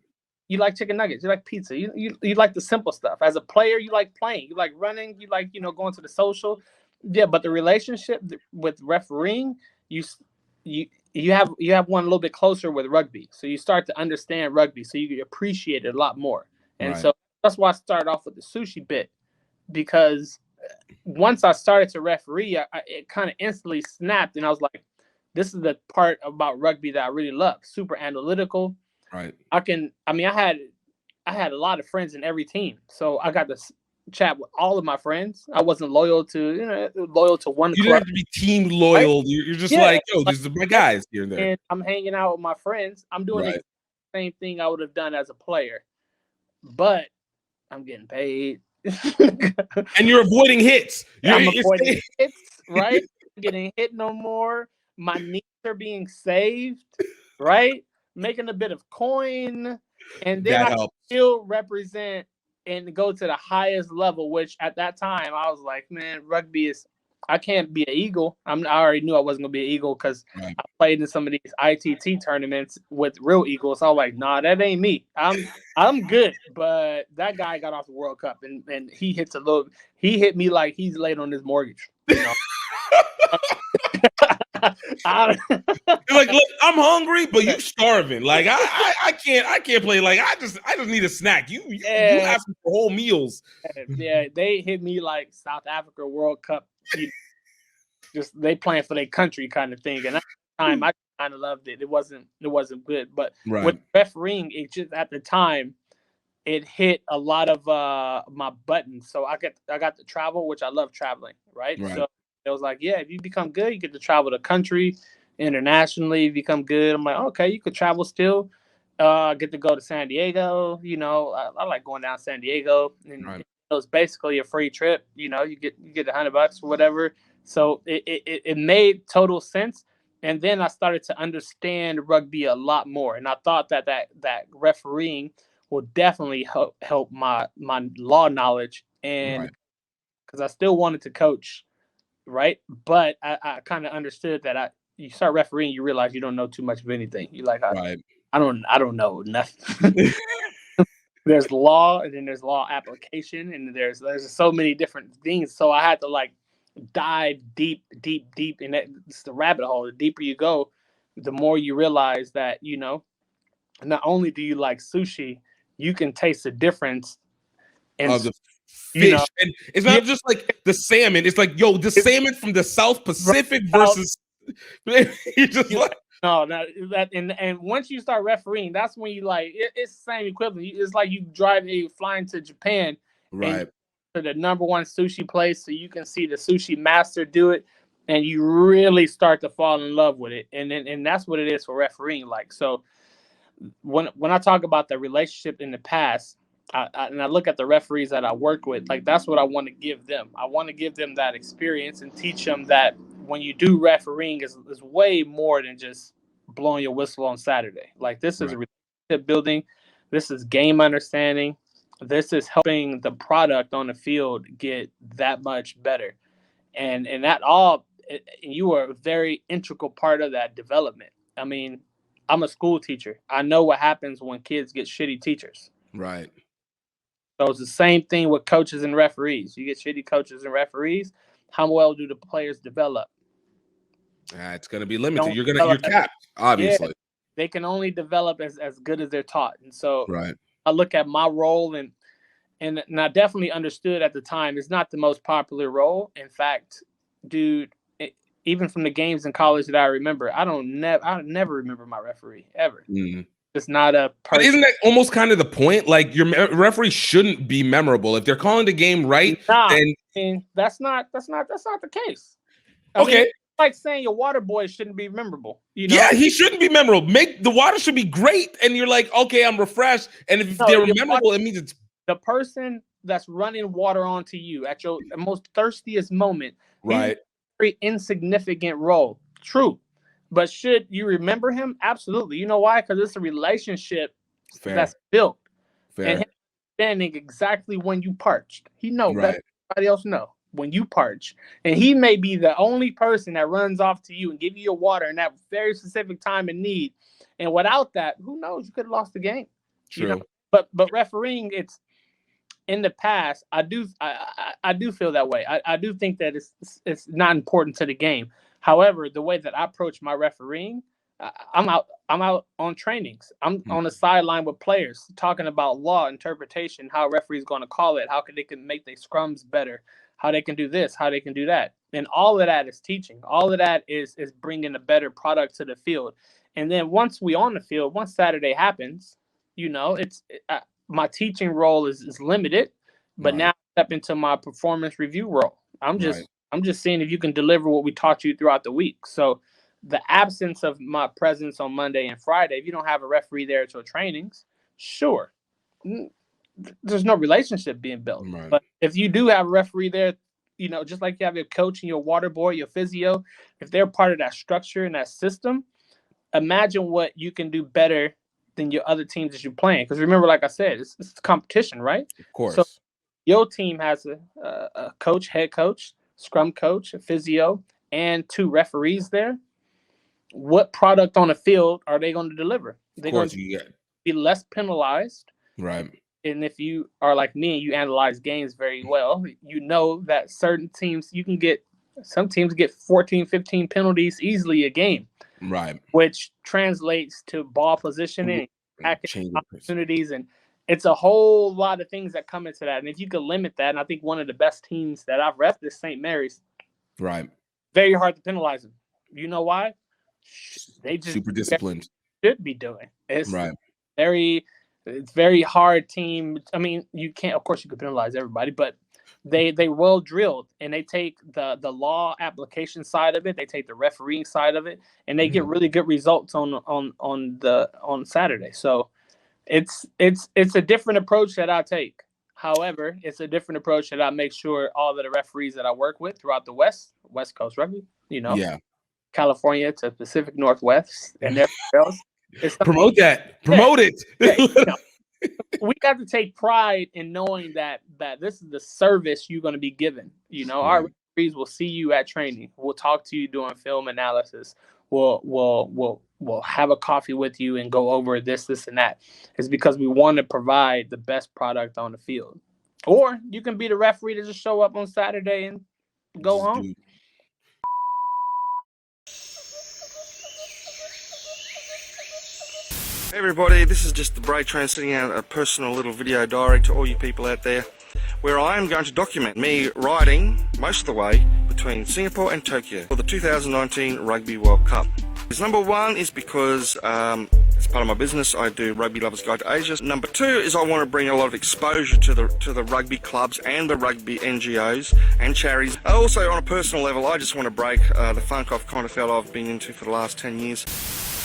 You like chicken nuggets. You like pizza. You like the simple stuff. As a player, you like playing. You like running. You like, going to the social. Yeah, but the relationship with refereeing, you have one a little bit closer with rugby. So you start to understand rugby. So you appreciate it a lot more. And so that's why I started off with the sushi bit, because once I started to referee, it kind of instantly snapped, and I was like, this is the part about rugby that I really love. Super analytical. Right. I had a lot of friends in every team, so I got to chat with all of my friends. I wasn't loyal to one. You didn't have to be team loyal. Right? You're just like, yo, these are my guys here and there. And I'm hanging out with my friends. I'm doing the same thing I would have done as a player, but I'm getting paid. And you're avoiding hits. I'm avoiding hits, right? I'm getting hit no more. My knees are being saved, right? Making a bit of coin, and then I still represent and go to the highest level, which at that time I was like, man, rugby is, I can't be an Eagle. I already knew I wasn't gonna be an Eagle because I played in some of these ITT tournaments with real Eagles. So I was like, nah, that ain't me. I'm good. But that guy got off the World Cup and he hit me like he's late on his mortgage. You're like, look, I'm hungry, but you starving. Like I can't play. Like I just need a snack. You asking for whole meals. Yeah, they hit me like South Africa World Cup. Just they playing for their country kind of thing. And at the time, I kind of loved it. It wasn't good, but with refereeing, it just at the time, it hit a lot of my buttons. So I got to travel, which I love traveling. Right. So it was like, yeah, if you become good, you get to travel the country internationally, become good. I'm like, okay, you could travel still. Get to go to San Diego. I like going down San Diego. And it was basically a free trip. You get $100 or whatever. So it made total sense. And then I started to understand rugby a lot more. And I thought that refereeing will definitely help my law knowledge. And because I still wanted to coach. Right. But I kind of understood that you start refereeing, you realize you don't know too much of anything. You're like, I don't know nothing. There's law, and then there's law application, and there's so many different things. So I had to like dive deep, and it's the rabbit hole. The deeper you go, the more you realize that, not only do you like sushi, you can taste the difference. And of the fish, and it's not just like the salmon. It's like, yo, the salmon from the South Pacific versus. You're just like. No, and once you start refereeing, that's when you like it's the same equivalent. It's like you flying to Japan, right, to the number one sushi place, so you can see the sushi master do it, and you really start to fall in love with it. And that's what it is for refereeing. Like, so when I talk about the relationship in the past, and I look at the referees that I work with, like that's what I want to give them. I want to give them that experience and teach them that when you do refereeing is way more than just blowing your whistle on Saturday. Like this is relationship building. This is game understanding. This is helping the product on the field get that much better. And that all you were a very integral part of that development. I mean, I'm a school teacher. I know what happens when kids get shitty teachers. Right. So it's the same thing with coaches and referees. You get shitty coaches and referees. How well do the players develop? It's going to be limited. You're capped, obviously. Yeah, they can only develop as good as they're taught. And so right. I look at my role and I definitely understood at the time it's not the most popular role. In fact, dude, even from the games in college that I remember, I never remember my referee ever. Mm. It's not a person. But isn't that almost kind of the point? Like your referee shouldn't be memorable. If they're calling the game right, then that's not the case. I mean, it's like saying your water boy shouldn't be memorable. You know? Yeah, he shouldn't be memorable. The water should be great, and you're like, okay, I'm refreshed. And if they're memorable, it means it's the person that's running water onto you at your most thirstiest moment. Right. Very insignificant role. True. But should you remember him? Absolutely. You know why? Because it's a relationship that's built. Fair. And him understanding exactly when you parched. He knows that everybody else know when you parch. And he may be the only person that runs off to you and give you your water in that very specific time and need. And without that, who knows? You could have lost the game. True. You know? But refereeing, it's in the past, I do feel that way. I do think that it's not important to the game. However, the way that I approach my refereeing, I'm out on trainings. I'm on the sideline with players talking about law interpretation, how a referee's going to call it, how they can make their scrums better, how they can do this, how they can do that. And all of that is teaching. All of that is bringing a better product to the field. And then once we on the field, once Saturday happens, you know, my teaching role is limited, but now I step into my performance review role. I'm just seeing if you can deliver what we taught you throughout the week. So the absence of my presence on Monday and Friday, if you don't have a referee there to trainings, sure, there's no relationship being built. Right. But if you do have a referee there, you know, just like you have your coach and your water boy, your physio, if they're part of that structure and that system, imagine what you can do better than your other teams that you're playing. Because remember, like I said, it's competition, right? Of course. So your team has a coach, head coach, scrum coach, a physio, and 2 referees there. What product on the field are they going to deliver? They're going to be less penalized. Right. And if you are like me and you analyze games very well, you know that certain teams, some teams get 14, 15 penalties easily a game. Right. Which translates to ball positioning, opportunities, and it's a whole lot of things that come into that. And if you could limit that, and I think one of the best teams that I've repped is St. Mary's. Right. Very hard to penalize them. You know why? They just super disciplined. Should be doing. It's right. It's very hard team. I mean, you can't. Of course, you could penalize everybody, but they well drilled, and they take the law application side of it. They take the refereeing side of it, and they get really good results on Saturday. So it's a different approach that I take. However, it's a different approach that I make sure all of the referees that I work with throughout the West Coast Rugby, you know, California to Pacific Northwest and everywhere else. Promote it. You know, we got to take pride in knowing that this is the service you're going to be given. You know, our referees will see you at training. We'll talk to you during film analysis. We'll have a coffee with you and go over this, and that. It's because we want to provide the best product on the field. Or you can be the referee to just show up on Saturday and go home. Hey everybody, this is just the Bray Train sending out a personal little video diary to all you people out there, where I am going to document me riding most of the way between Singapore and Tokyo for the 2019 Rugby World Cup. Number 1 is because as part of my business I do Rugby Lovers Guide to Asia. Number 2 is I want to bring a lot of exposure to the rugby clubs and the rugby NGOs and charities. Also on a personal level, I just want to break the funk I've kind of felt I've been into for the last 10 years.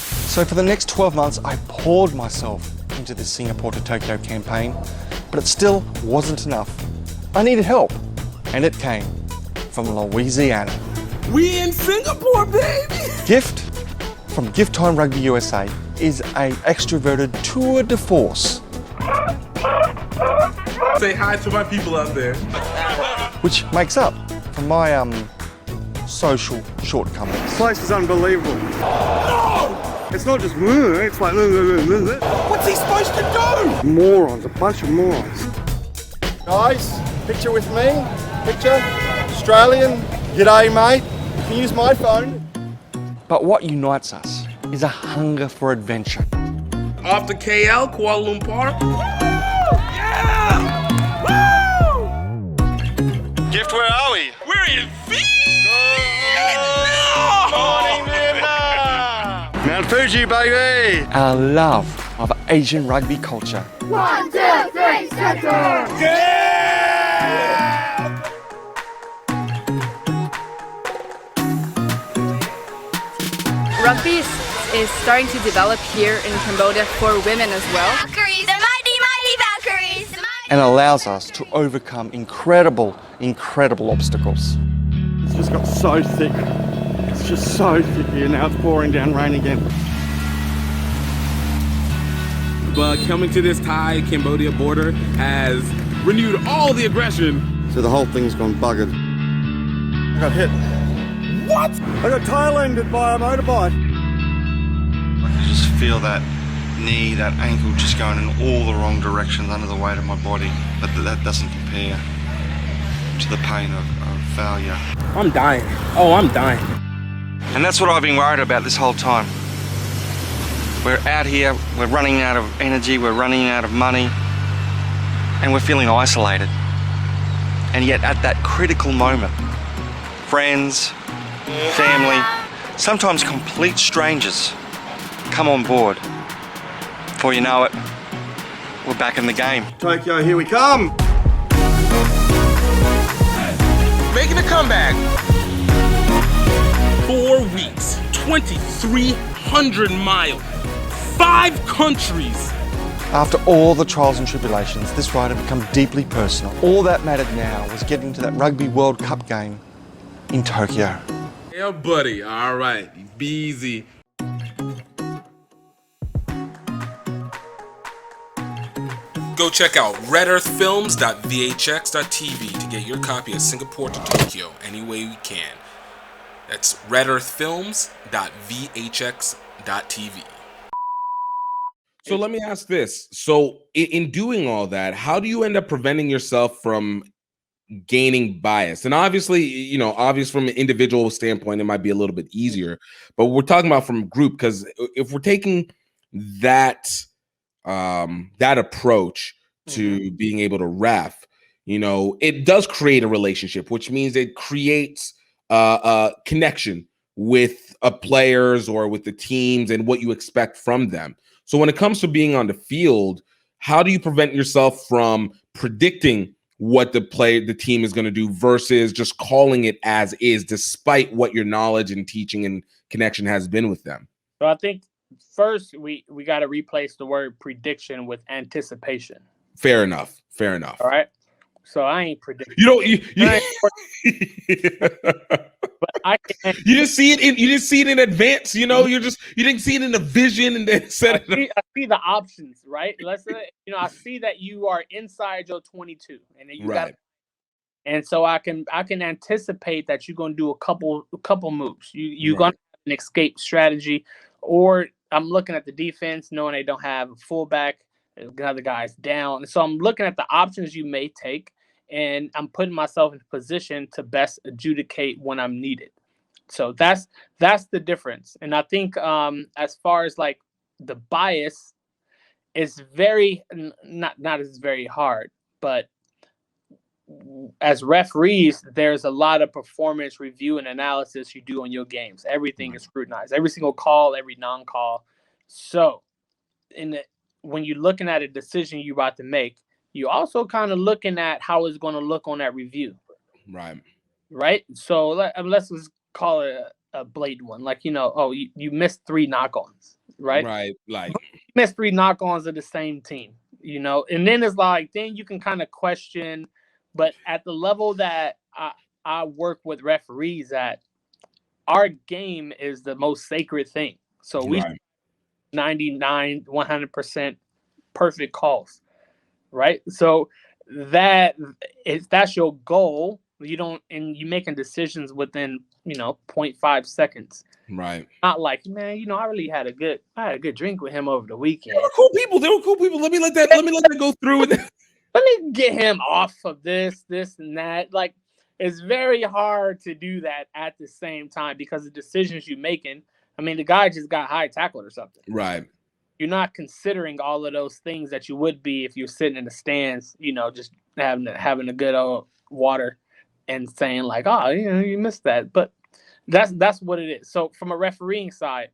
So for the next 12 months, I poured myself into the Singapore to Tokyo campaign, but it still wasn't enough. I needed help, and it came from Louisiana. We in Singapore, baby! Gift from Gift Time Rugby USA is a extroverted tour de force. Say hi to my people out there. Which makes up for my social shortcomings. This place is unbelievable. No! It's not just it's like What's he supposed to do? morons, a bunch of morons. Guys, picture with me. Picture. Australian. G'day, mate. You can use my phone. But what unites us is a hunger for adventure. Off to KL, Kuala Lumpur. Gift, where are we? We're in Morning, Vietnam! Mount Fuji, baby! Our love of Asian rugby culture. 1, 2, 3, center! Rugby is starting to develop here in Cambodia for women as well. Valkyries, the mighty Valkyries! And allows us to overcome incredible obstacles. It's just got so thick. It's just so thick here. Now it's pouring down rain again. But coming to this Thai-Cambodia border has renewed all the aggression. So the whole thing's gone buggered. I got hit. What? I got tail-ended by a motorbike. I can just feel that knee, that ankle just going in all the wrong directions under the weight of my body. But that doesn't compare to the pain of failure. I'm dying. Oh, I'm dying. And that's what I've been worried about this whole time. We're out here, we're running out of energy, we're running out of money, and we're feeling isolated. And yet at that critical moment, friends, family, sometimes complete strangers come on board. Before you know it, we're back in the game. Tokyo, here we come! Making a comeback. 4 weeks, 2,300 miles, 5 countries. After all the trials and tribulations, this ride had become deeply personal. All that mattered now was getting to that Rugby World Cup game in Tokyo. Yeah, buddy. All right. Be easy. Go check out redearthfilms.vhx.tv to get your copy of Singapore to Tokyo any way we can. That's redearthfilms.vhx.tv. So let me ask this. So in doing all that, how do you end up preventing yourself from gaining bias? And obviously, obvious from an individual standpoint, it might be a little bit easier, but we're talking about from group, because if we're taking that approach to being able to ref, it does create a relationship, which means it creates a connection with players or with the teams and what you expect from them. So when it comes to being on the field, how do you prevent yourself from predicting what the team is going to do versus just calling it as is, despite what your knowledge and teaching and connection has been with them? So I think first we got to replace the word prediction with anticipation. Fair enough. All right. So I ain't predicting. But I can. You didn't see it in advance. You didn't see it in the vision and then said I see the options, right? Let's say, I see that you are inside your 22, and then you got. And so I can anticipate that you're going to do a couple moves. You're going to have an escape strategy, or I'm looking at the defense, knowing they don't have a fullback, the other guy's down. And so I'm looking at the options you may take, and I'm putting myself in position to best adjudicate when I'm needed. So that's the difference. And I think as far as like the bias, it's very not as very hard, but as referees, there's a lot of performance review and analysis you do on your games. Everything is scrutinized, every single call, every non-call. So when you're looking at a decision you're about to make, you're also kind of looking at how it's going to look on that review. Right. So let's just call it a blatant one. Like, you missed 3 knock-ons, right? Right. Like you missed 3 knock-ons of the same team, and then it's like, then you can kind of question, but at the level that I work with referees at, our game is the most sacred thing. So we 99, 100% perfect calls. Right. So that's your goal. You're making decisions within 0.5 seconds. Right. Not like, man, I really had a good drink with him over the weekend. They were cool people. Let me let that go through. Let me get him off of this and that. Like, it's very hard to do that at the same time because the decisions you're making. I mean, the guy just got high tackled or something. Right. You're not considering all of those things that you would be if you're sitting in the stands, just having a good old water and saying like, oh, you missed that. But that's what it is. So from a refereeing side,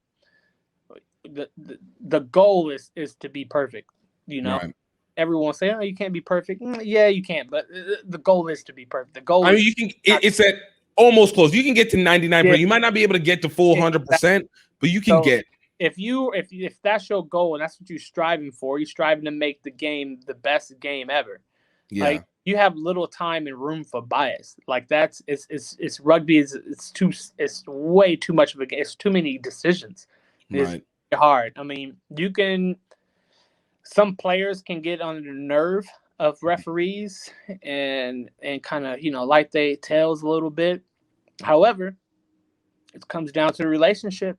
the goal is to be perfect. Right. Everyone say, oh, you can't be perfect. Yeah, you can't. But the goal is to be perfect. The goal. I mean, you can. It's at almost close. You can get to 99%. Yeah. You might not be able to get to full 100%, but you can get. If that's your goal and that's what you're striving for, you're striving to make the game the best game ever. Yeah. Like, you have little time and room for bias. Like, it's rugby it's way too much of a game. It's too many decisions. Right. It's hard. I mean, some players can get on the nerve of referees and kind of, light their tails a little bit. However, it comes down to the relationship.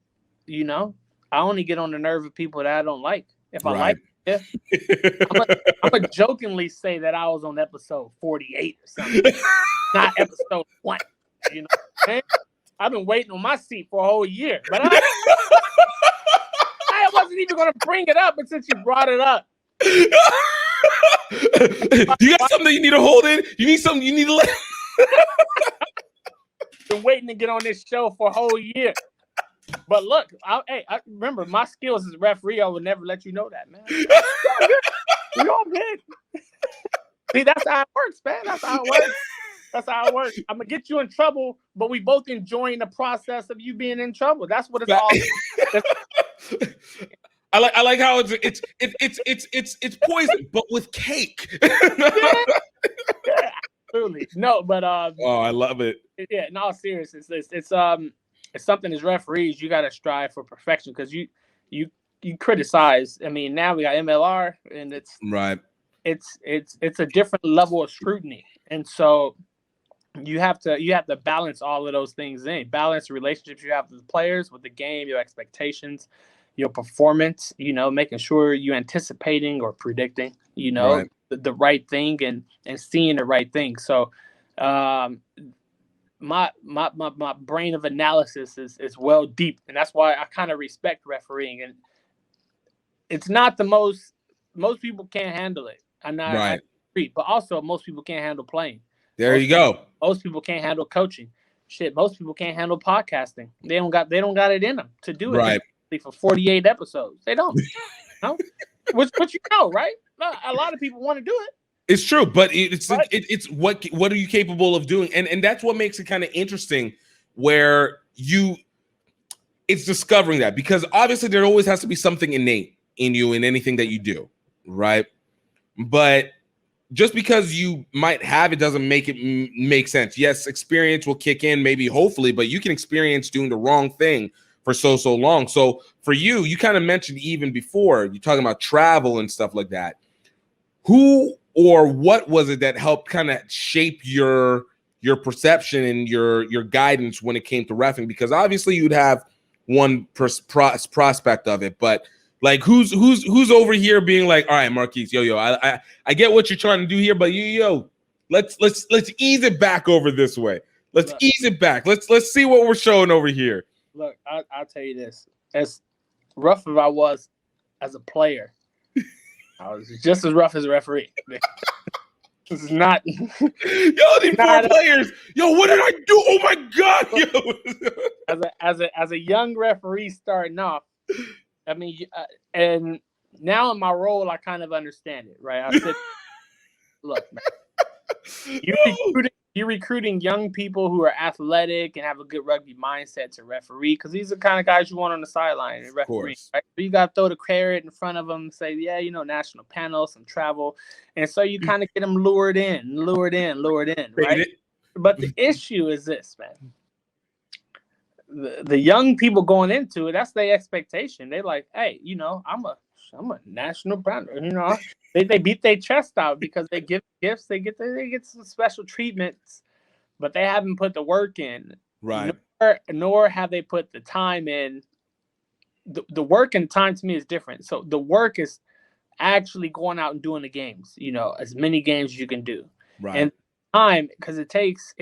I only get on the nerve of people that I don't like. If I like it, I'm gonna jokingly say that I was on episode 48 or something, not episode 1. I've been waiting on my seat for a whole year, but I wasn't even gonna bring it up, but since you brought it up. You got something you need to hold in? You need something you need to let. Been waiting to get on this show for a whole year. But look, I remember my skills as a referee. I would never let you know that, man. We all good. See, that's how it works, man. That's how it works. I'm gonna get you in trouble, but we both enjoying the process of you being in trouble. That's what it's all. I like how it's poison, but with cake. Yeah, absolutely. No, but oh, I love it. Yeah, in all seriousness, it's something as referees you got to strive for perfection because you criticize. I mean, now we got MLR and it's right. It's a different level of scrutiny, and so you have to balance all of those things in. Balance the relationships you have with the players, with the game, your expectations, your performance. Making sure you're anticipating or predicting. Right. The right thing and seeing the right thing. So. My brain of analysis is well deep, and that's why I kind of respect refereeing. And it's not the most people can't handle it. I agree, but also most people can't handle playing. There you go. Most people can't handle coaching. Shit, most people can't handle podcasting. They don't got it in them to do it. Right. For 48 episodes, they don't. No, which right? A lot of people want to do it. It's true, but it's what are you capable of doing, and that's what makes it kind of interesting, where it's discovering that, because obviously there always has to be something innate in you in anything that you do, right? But just because you might have it doesn't make it make sense. Yes, experience will kick in, maybe, hopefully, but you can experience doing the wrong thing for so long. So for you kind of mentioned even before, you're talking about travel and stuff like that. Who or what was it that helped kind of shape your perception and your guidance when it came to reffing? Because obviously you'd have one prospect of it, but like who's over here being like, all right, Marquise, I get what you're trying to do here, but let's ease it back over this way. Let's ease it back. Let's see what we're showing over here. Look, I'll tell you this: as rough as I was as a player, I was just as rough as a referee. This is not. These poor players. What did I do? Oh my God! As a young referee starting off, I mean, and now in my role, I kind of understand it, right? I said, look, man, you're recruiting young people who are athletic and have a good rugby mindset to referee, because these are the kind of guys you want on the sideline and referee. Right? So you got to throw the carrot in front of them, say, national panel, some travel. And so you kind of get them lured in, right? But the issue is this, man. The young people going into it, that's their expectation. They're like, hey, I'm a national panel. They beat their chest out because they give gifts. They get some special treatments, but they haven't put the work in. Right. nor have they put the time in. The work and time to me is different. So the work is actually going out and doing the games, as many games as you can do. Right. And time, because it takes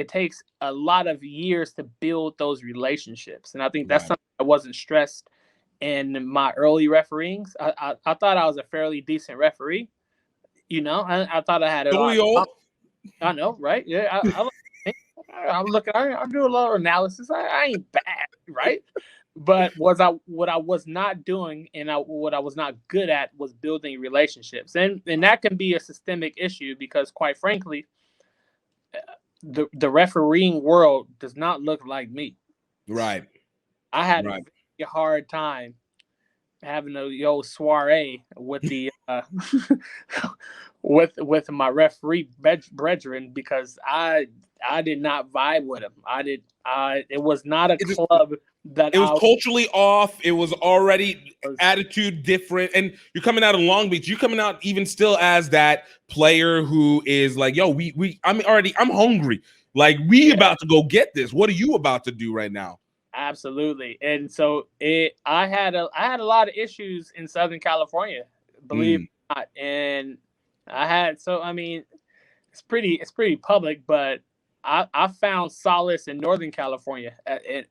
a lot of years to build those relationships. And I think that's something I wasn't stressed in my early refereeing. I thought I was a fairly decent referee. I thought I had it all. I know, right? Yeah, I do a lot of analysis. I ain't bad, right? But what I was not doing and what I was not good at was building relationships. And that can be a systemic issue because, quite frankly, the refereeing world does not look like me. Right. I had a very hard time having a old soiree with the with my referee brethren because I did not vibe with him. It was not a club that it was culturally off. It was already attitude different. And you're coming out of Long Beach. You're coming out even still as that player who is like, yo, I'm hungry. Like about to go get this. What are you about to do right now? Absolutely. And so I had a lot of issues in Southern California, believe it or not. And it's pretty public, but I found solace in Northern California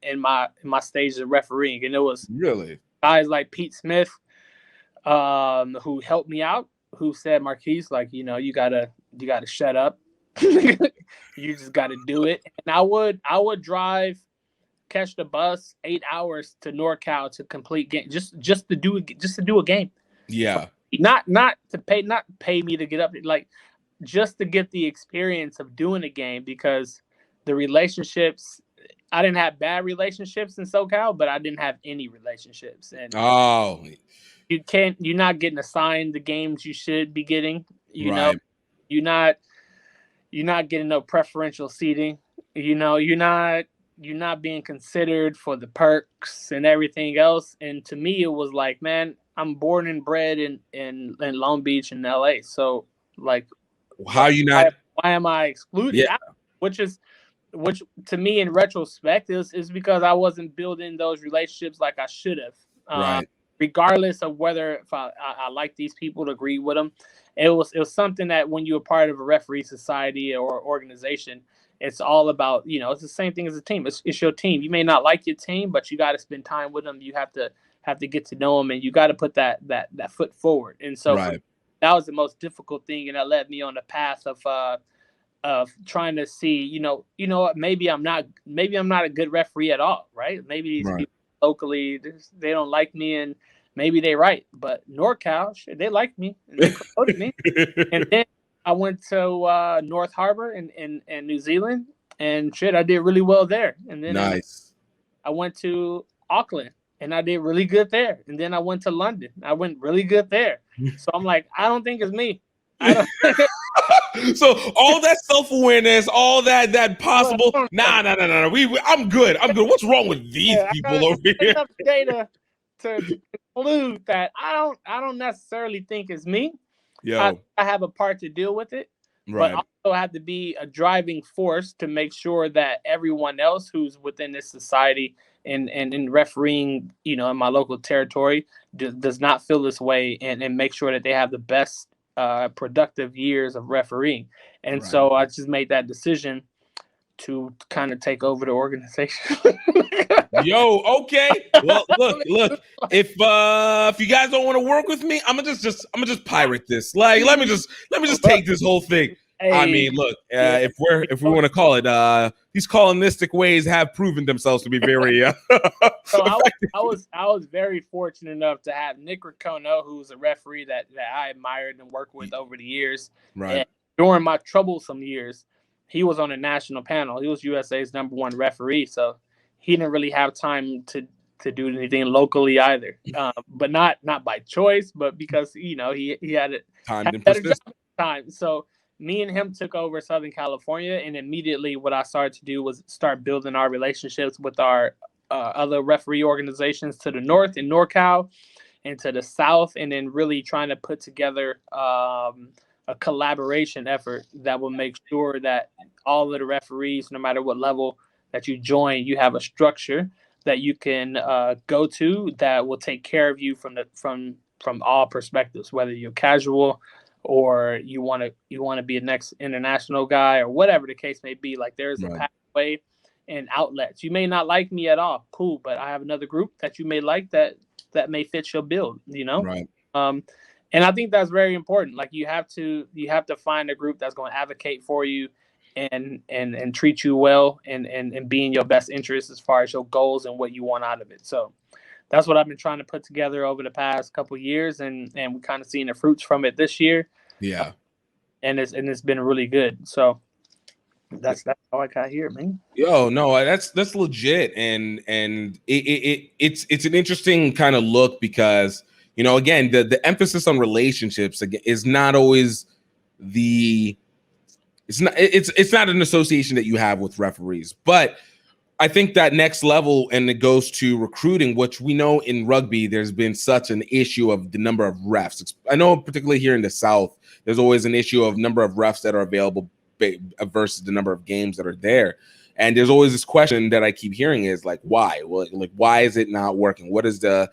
in my stages of refereeing, and it was really guys like Pete Smith, who helped me out, who said, Marquise, like you gotta shut up, you just gotta do it. And I would catch the bus 8 hours to NorCal to complete game, just to do a game. Yeah, not pay me to get up, like just to get the experience of doing a game, because the relationships, I didn't have bad relationships in SoCal, but I didn't have any relationships. And you're not getting assigned the games you should be getting. You're not getting no preferential seating. You're not being considered for the perks and everything else. And to me, it was like, man, I'm born and bred in Long Beach and LA. So like, how you not? Why am I excluded? Yeah. Which to me, in retrospect, is because I wasn't building those relationships like I should have. Right. Regardless of whether if I like these people to agree with them, it was something that when you're a part of a referee society or organization, it's all about, it's the same thing as a team. It's your team. You may not like your team, but you got to spend time with them. You have to get to know them, and you got to put that foot forward. And so that was the most difficult thing, and that led me on the path of trying to see, what, maybe I'm not a good referee at all, right? Maybe these people locally, they don't like me, and maybe they're right. But NorCal, they like me, and they promoted me. And then I went to North Harbor in New Zealand, and I did really well there. And then I went to Auckland, and I did really good there. And then I went to London. I went really good there. So I'm like, I don't think it's me. So all that self-awareness, all that possible. No. I'm good. What's wrong with these people over here? Enough data to conclude that I don't necessarily think it's me. I have a part to deal with it, but also have to be a driving force to make sure that everyone else who's within this society and refereeing, in my local territory does not feel this way, and make sure that they have the best productive years of refereeing. And so I just made that decision to kind of take over the organization. Yo, okay. Well, look. If you guys don't want to work with me, I'm gonna just pirate this. Like, let me just take this whole thing. Hey, I mean, look. If we want to call it, these colonistic ways have proven themselves to be very. So I was very fortunate enough to have Nick Ricono, who's a referee that I admired and worked with over the years. Right. And during my troublesome years, he was on a national panel. He was USA's #1 referee, so he didn't really have time to do anything locally either. But not by choice, but because he had it time. So me and him took over Southern California, and immediately what I started to do was start building our relationships with our other referee organizations to the north in NorCal and to the south, and then really trying to put together a collaboration effort that will make sure that all of the referees, no matter what level, that you join, you have a structure that you can go to that will take care of you from all perspectives, whether you're casual or you want to be a next international guy or whatever the case may be. Like there's a pathway and outlets. You may not like me at all, cool, but I have another group that you may like that may fit your build, you know? Right. And I think that's very important. Like you have to find a group that's going to advocate for you and treat you well and be in your best interest as far as your goals and what you want out of it. So that's what I've been trying to put together over the past couple of years, and we kind of seen the fruits from it this year. Yeah. And it's been really good. So that's how I got here, man. Yo, no, that's legit, and it's an interesting kind of look because, you know, again, the emphasis on relationships is not always it's not an association that you have with referees, but I think that next level, and it goes to recruiting, which we know in rugby, there's been such an issue of the number of refs. I know particularly here in the South, there's always an issue of number of refs that are available versus the number of games that are there. And there's always this question that I keep hearing is like, why? Well, like, why is it not working? What is the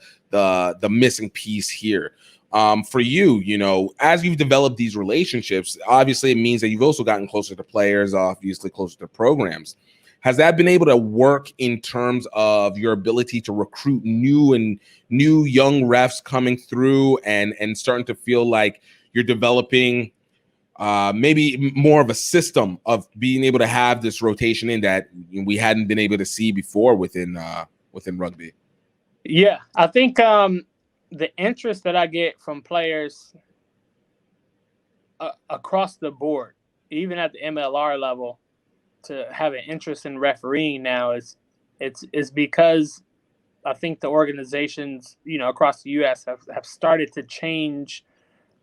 missing piece here? For you, you know, as you've developed these relationships, obviously it means that you've also gotten closer to players, obviously closer to programs. Has that been able to work in terms of your ability to recruit new young refs coming through and starting to feel like you're developing maybe more of a system of being able to have this rotation in that we hadn't been able to see before within rugby? Yeah, I think the interest that I get from players across the board, even at the MLR level, to have an interest in refereeing now is because I think the organizations, you know, across the U.S. have started to change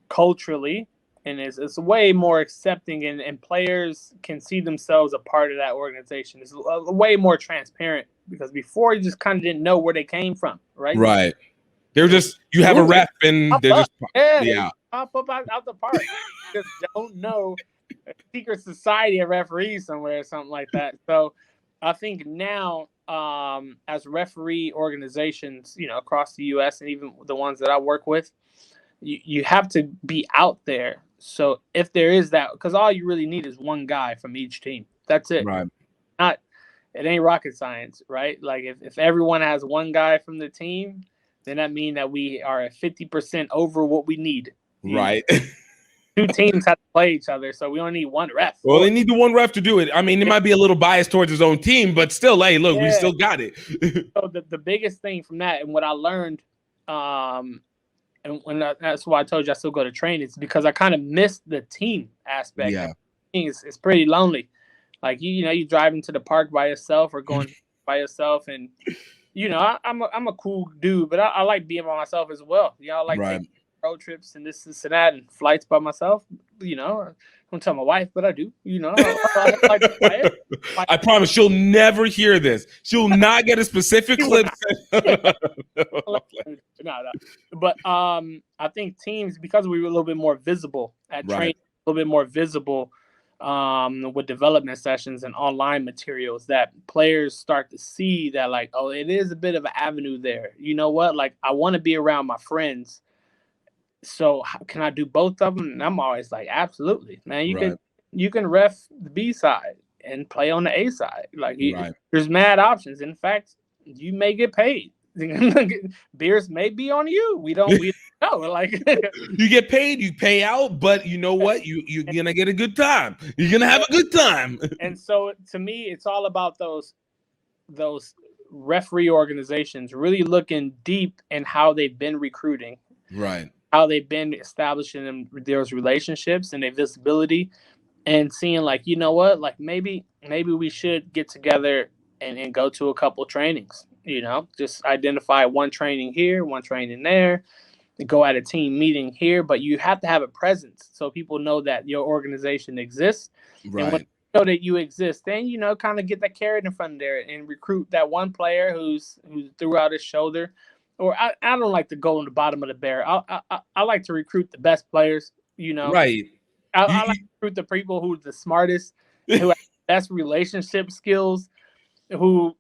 culturally, and it's way more accepting, and players can see themselves a part of that organization. It's way more transparent, because before you just kind of didn't know where they came from, right? Right. They're just, you have a ref and they're just, yeah. Pop up out the park. Just don't know. A secret society of referees somewhere or something like that. So I think now, as referee organizations, you know, across the U.S. and even the ones that I work with, you have to be out there. So if there is that, because all you really need is one guy from each team. That's it. Right. It ain't rocket science, right? Like if everyone has one guy from the team, then that means that we are at 50% over what we need. Right. Two teams have to play each other, so we only need one ref. Well, they need the one ref to do it. I mean, it might be a little biased towards his own team, but still, hey, look, we still got it. So the biggest thing from that, and what I learned, that's why I told you I still go to train, it's because I kind of missed the team aspect. Yeah. It's pretty lonely. Like, you know, you driving to the park by yourself or going by yourself, and you know, I'm a cool dude, but I like being by myself as well. You know, I like taking road trips and this and that and flights by myself. You know, I don't tell my wife, but I do. You know, I like to play it. I promise she'll never hear this. She'll not get a specific clip. No. But I think teams, because we were a little bit more visible at training, a little bit more visible with development sessions and online materials, that players start to see that, like, oh, it is a bit of an avenue there. You know what? Like, I want to be around my friends. So can I do both of them? And I'm always like, absolutely, man. You can ref the B side and play on the A side. Like, there's mad options. In fact, you may get paid. Beers may be on you. We don't know. Like, you get paid, you pay out, but you know what? You're gonna get a good time. You're gonna have a good time. And so to me, it's all about those referee organizations really looking deep in how they've been recruiting. Right. How they've been establishing those relationships and their visibility, and seeing, like, you know what, like maybe we should get together and go to a couple trainings, you know, just identify one training here, one training there, and go at a team meeting here. But you have to have a presence so people know that your organization exists. Right. And when you know that you exist, then, you know, kind of get that carrot in front of there and recruit that one player who's threw out his shoulder. Or I don't like to go on the bottom of the barrel. I like to recruit the best players, you know. Right. I like to recruit the people who's the smartest, who have the best relationship skills, who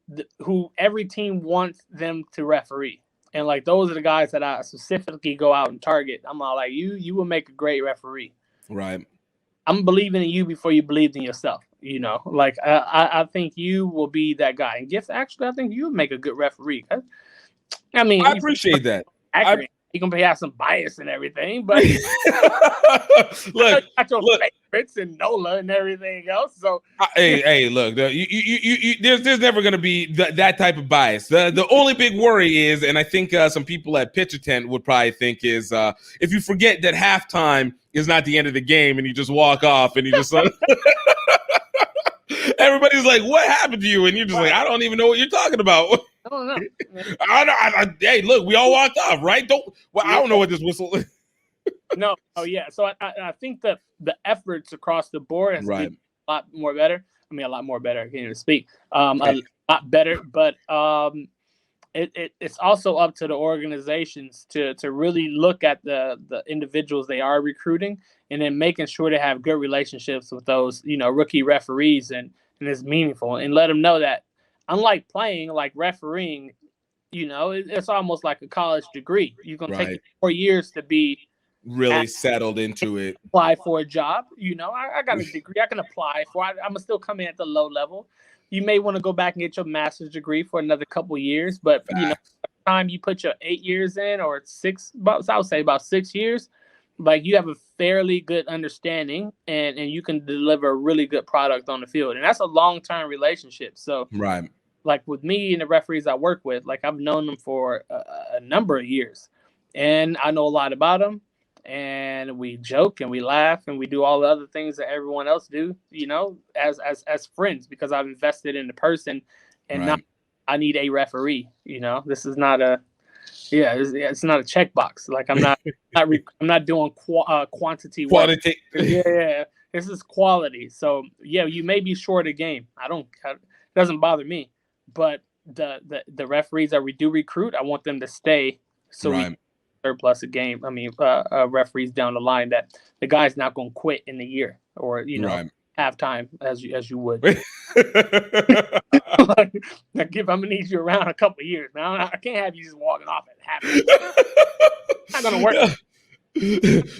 every team wants them to referee. And like those are the guys that I specifically go out and target. I'm all like, you will make a great referee. Right. I'm believing in you before you believed in yourself. You know, like I think you will be that guy. And Gift, actually, I think you would make a good referee. I mean, I appreciate that. You can have some bias and everything, but look, got your favorites and Nola and everything else. So hey, look, there's never going to be that type of bias. The only big worry is, and I think some people at Pitcher Tent would probably think is, if you forget that halftime is not the end of the game and you just walk off and you just everybody's like, "What happened to you?" And you're just like, "I don't even know what you're talking about." I don't know. Hey, look, we all walked off, right? I don't know what this whistle is. No. Oh, yeah. So I think that the efforts across the board has been a lot more better. I mean, a lot more better. I can't even speak. A lot better, but it's also up to the organizations to really look at the individuals they are recruiting, and then making sure they have good relationships with those, rookie referees, and it's meaningful, and let them know that unlike playing, like refereeing, it's almost like a college degree. You're going to take 4 years to be really settled into it. Apply for a job. I got a degree I can apply for. I'm going to still come in at the low level. You may want to go back and get your master's degree for another couple years, but by the time you put your 8 years in, or I would say about 6 years, like you have a fairly good understanding, and you can deliver a really good product on the field. And that's a long-term relationship. So right. Like with me and the referees I work with, like I've known them for a number of years, and I know a lot about them, and we joke and we laugh and we do all the other things that everyone else do, as friends, because I've invested in the person, and not I need a referee. This is not it's not a checkbox. Like I'm not doing quantity work. Quality. Yeah, this is quality. So yeah, you may be short a game. It doesn't bother me. But the referees that we do recruit, I want them to stay, so we surplus a game. I mean, referees down the line that the guy's not going to quit in the year, or halftime as you would. Now, I'm gonna need you around a couple of years. Now I can't have you just walking off at halftime. Not gonna work.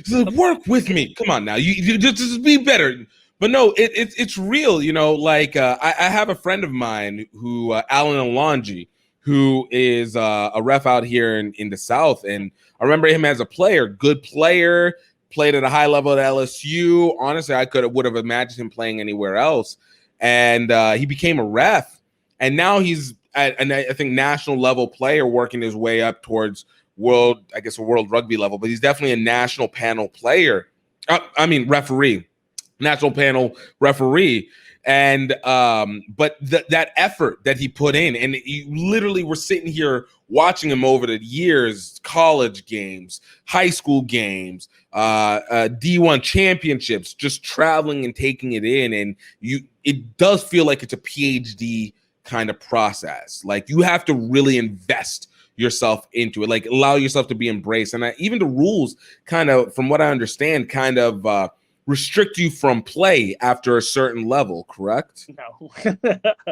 So work with me. Come on now, you just be better. But no, it's real. Like I have a friend of mine who Alan Alonji, who is a ref out here in the South, and I remember him as a player, good player, played at a high level at LSU. Honestly, I would have imagined him playing anywhere else, and he became a ref, and now he's at I think national level player, working his way up towards world rugby level, but he's definitely a national panel player. Referee. National panel referee, and but that effort that he put in, and you literally were sitting here watching him over the years, college games, high school games, D1 championships, just traveling and taking it in, and it does feel like it's a PhD kind of process. Like you have to really invest yourself into it, like allow yourself to be embraced, and even the rules kind of, from what I understand, kind of restrict you from play after a certain level, correct? No.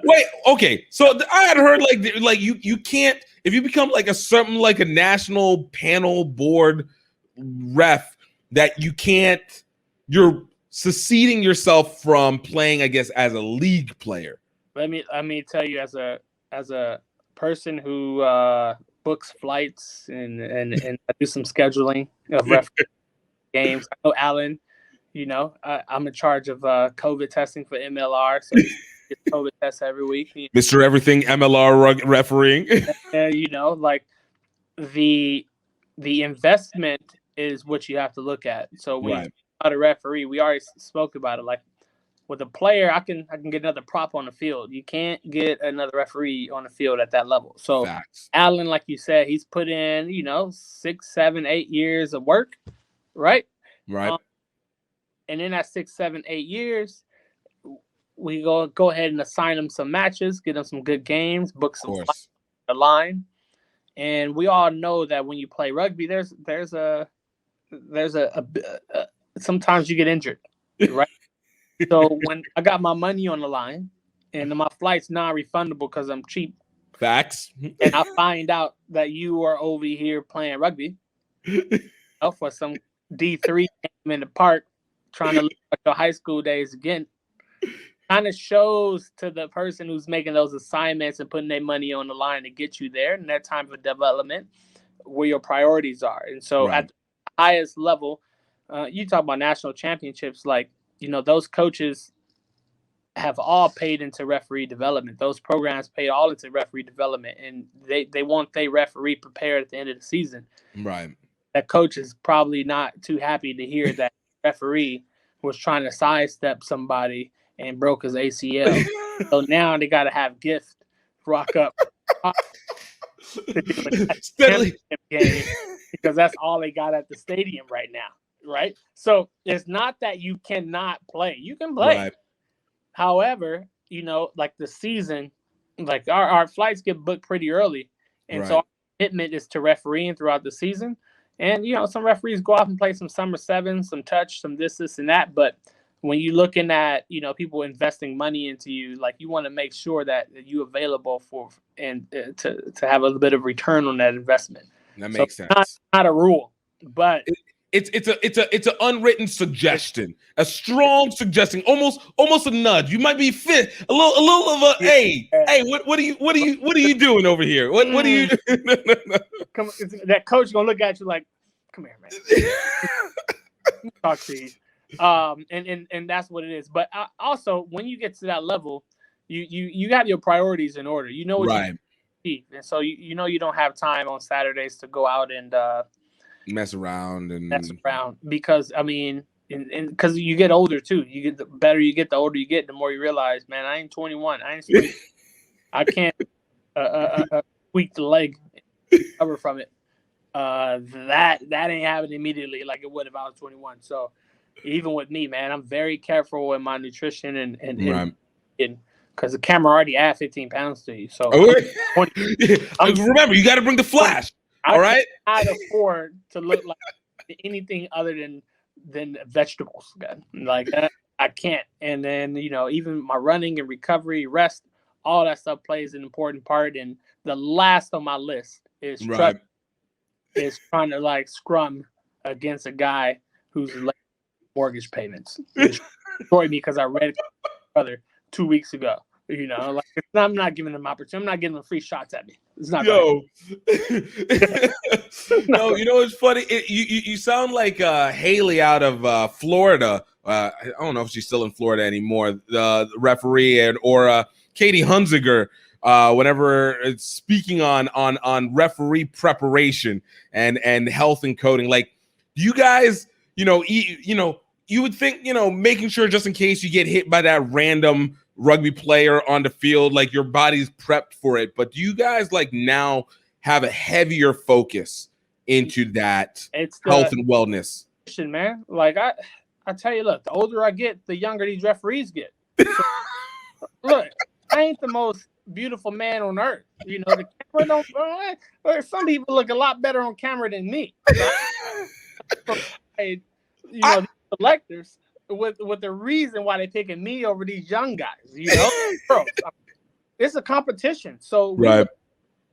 Wait, okay. So I had heard like you can't, if you become like a national panel board ref, that you're seceding yourself from playing, I guess, as a league player. Let me tell you, as a person who books flights and do some scheduling of ref games. I know Alan. I'm in charge of COVID testing for MLR, so get COVID tests every week. Mr. Everything MLR refereeing. Like the investment is what you have to look at. So when you're a referee, we already spoke about it. Like with a player, I can get another prop on the field. You can't get another referee on the field at that level. So Alan, like you said, he's put in 6, 7, 8 years of work, right? Right. And in that 6, 7, 8 years, we go ahead and assign them some matches, get them some good games, book some flights on the line. And we all know that when you play rugby, there's a sometimes you get injured, right? So when I got my money on the line, and my flight's non-refundable because I'm cheap, Facts. and I find out that you are over here playing rugby for some D3 game in the park, trying to look like your high school days again, kind of shows to the person who's making those assignments and putting their money on the line to get you there and that time for development where your priorities are. And so at the highest level, you talk about national championships, like, you know, those coaches have all paid into referee development. Those programs pay all into referee development, and they want their referee prepared at the end of the season. Right. That coach is probably not too happy to hear that referee was trying to sidestep somebody and broke his ACL. So now they got to have Gift rock up to do a championship game because that's all they got at the stadium right now, right? So it's not that you cannot play. You can play. Right. However, you know, like the season, like our flights get booked pretty early. And so our commitment is to refereeing throughout the season. And, you know, some referees go off and play some summer sevens, some touch, some this and that. But when you're looking at, you know, people investing money into you, like you want to make sure that you're available for and to have a little bit of return on that investment. That makes sense. Not a rule, but it's an unwritten suggestion, a strong suggestion, almost a nudge. You might be fit a little of a hey, what are you doing over here? What are you? Come, that coach gonna look at you like, come here, man. Talk to you. And that's what it is. But also, when you get to that level, you have your priorities in order. You know what you need, and so you know you don't have time on Saturdays to go out and mess around because I mean, and because you get older too. You get the better you get, the older you get, the more you realize, man, I ain't 21. I ain't sweet. I can't tweak the leg, recover from it. That ain't happening immediately like it would if I was 21. So even with me, man, I'm very careful with my nutrition and because the camera already add 15 pounds to you. So remember, you got to bring the flash. All right. I can't afford to look like anything other than vegetables. Like I can't. And then, you know, even my running and recovery, rest, all that stuff plays an important part. And the last on my list is trying to like scrum against a guy who's like mortgage payments. It destroyed me because I read brother 2 weeks ago. You know, like I'm not giving them opportunity. I'm not giving them free shots at me. It's not. No, you know what's funny? You sound like Haley out of Florida. I don't know if she's still in Florida anymore. The referee or Katie Hunziger. Whenever it's speaking on referee preparation and health and coding, like you guys, you would think, making sure just in case you get hit by that random rugby player on the field, like your body's prepped for it. But do you guys like now have a heavier focus into that health and wellness? Man, like I tell you, look, the older I get, the younger these referees get. So, look, I ain't the most beautiful man on earth. You know, the camera don't. Some people look a lot better on camera than me. These selectors. With the reason why they're picking me over these young guys, bro, it's a competition. So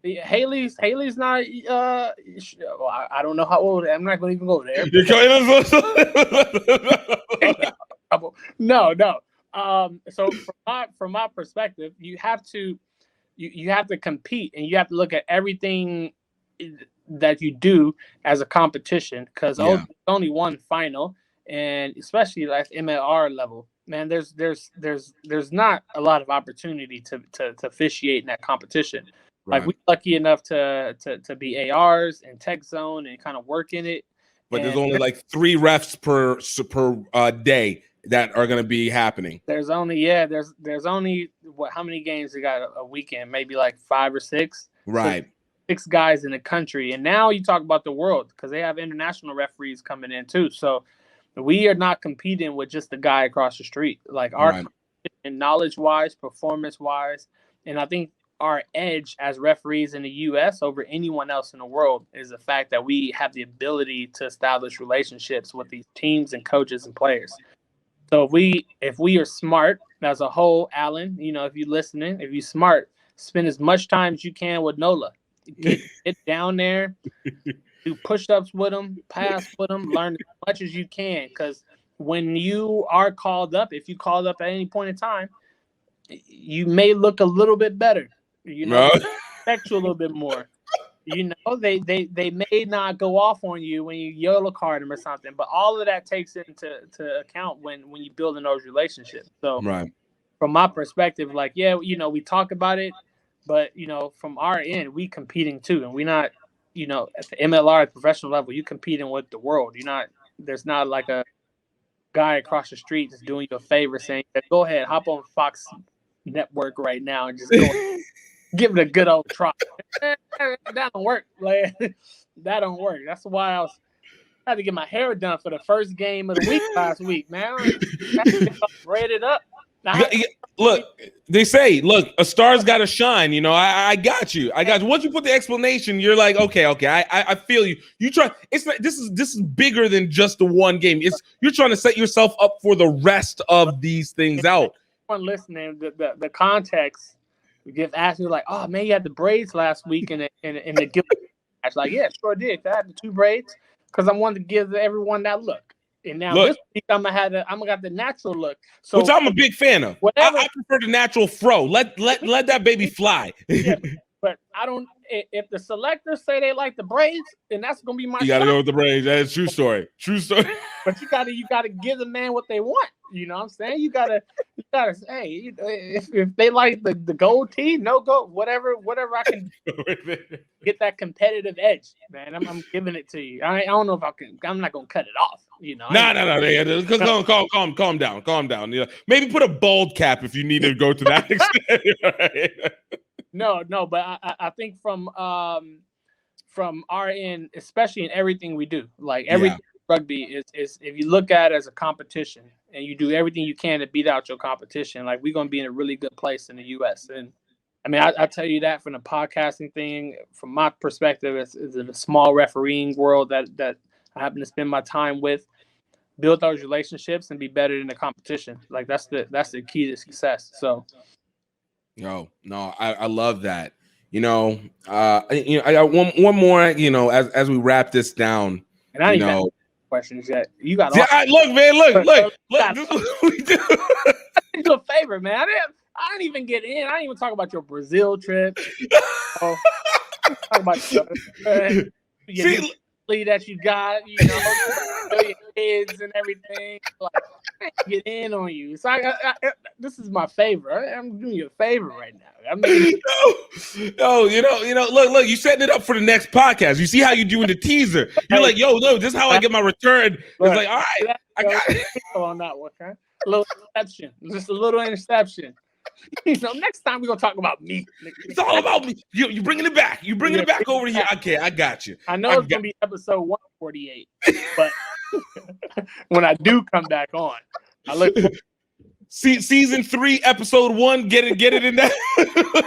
Haley's not. I don't know how old. I'm not going to even go there. No. So from my perspective, you have to compete, and you have to look at everything that you do as a competition because there's only one final. And especially like MLR level, man, there's not a lot of opportunity to officiate in that competition. Like we're lucky enough to be ARs and tech zone and kind of work in it. But there's only like 3 refs per day that are going to be happening. There's only how many games they got a weekend? Maybe like 5 or 6. Right. So 6 guys in the country, and now you talk about the world because they have international referees coming in too. So we are not competing with just the guy across the street. Like our knowledge-wise, performance-wise, and I think our edge as referees in the U.S. over anyone else in the world is the fact that we have the ability to establish relationships with these teams and coaches and players. So if we are smart as a whole, Alan, if you're listening, if you're smart, spend as much time as you can with Nola. Get down there, do push-ups with him, pass with him, learn as much as you can. Because when you are called up, if you called up at any point in time, you may look a little bit better. Expect you a little bit more. They may not go off on you when you yellow card them or something, but all of that takes into account when you building those relationships. So from my perspective, like, we talk about it, but from our end, we competing too, and we not, at the MLR at the professional level, you competing with the world. There's not like a guy across the street just doing you a favor saying, go ahead, hop on Fox Network right now and just go give it a good old try. That don't work. Like, that don't work. That's why I had to get my hair done for the first game of the week last week, man. I had to braid it up. Look, they say, a star's got to shine. I got you. Once you put the explanation, you're like, okay, I feel you. You try. It's like this is bigger than just the one game. You're trying to set yourself up for the rest of these things out. Everyone listening, the context. Give asked me like, oh man, you had the braids last week in the guild match. Like, yeah, sure did. I had the 2 braids because I wanted to give everyone that look. And now this week I'm gonna got the natural look. So, which I'm a big fan of. I prefer the natural fro. Let that baby fly. Yeah, but I don't. If the selectors say they like the braids, then that's gonna be my. You gotta go with the braids. That is true story. True story. But you gotta give the man what they want. You know what I'm saying? You gotta say, if they like the gold tee, no gold, whatever I can get that competitive edge, man. I'm giving it to you. I don't know if I can. I'm not gonna cut it off. No. Calm down. Maybe put a bald cap if you need to go to that extent. No, but I think from our end, especially in everything we do, like everything rugby is if you look at it as a competition and you do everything you can to beat out your competition, like we're gonna be in a really good place in the US. And I mean, I tell you that from the podcasting thing, from my perspective, it's a small refereeing world that I happen to spend my time with. Build those relationships and be better than the competition. Like that's the key to success. So. No, I love that. I got one more. As we wrap this down, and I didn't have questions yet. You got. Look, man. Look. This is what we do. Do a favor, man. I didn't even get in. I didn't even talk about your Brazil trip. Talk about that you got. Your kids and everything. Like, I can't get in on you. So this is my favor. I'm doing you a favor right now. Look, you setting it up for the next podcast. You see how you doing the teaser. You're like, this is how I get my return. It's like, all right, I got it. On that one, okay? A little interception. Just a little interception. Next time we're gonna talk about me. It's all about me. You bringing it back. You bringing it back over here. Okay, I got you. I know it's gonna be episode 148, but when I do come back on, I look. Season 3, episode 1. Get it in that.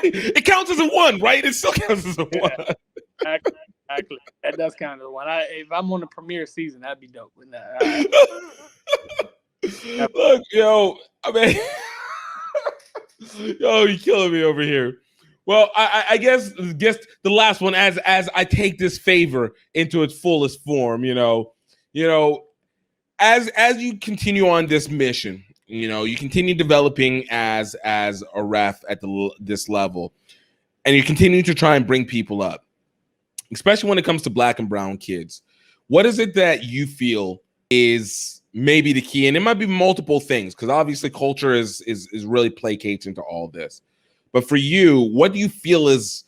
It counts as a 1, right? It still counts as a 1. Exactly. That does count as a 1. If I'm on the premiere season, that'd be dope. Look, I mean. You're killing me over here. Well, I guess the last one, as I take this favor into its fullest form, as you continue on this mission, you continue developing as a ref at this level, and you continue to try and bring people up, especially when it comes to Black and brown kids. What is it that you feel is maybe the key? And it might be multiple things, because obviously culture is really placates into all this. But for you, what do you feel is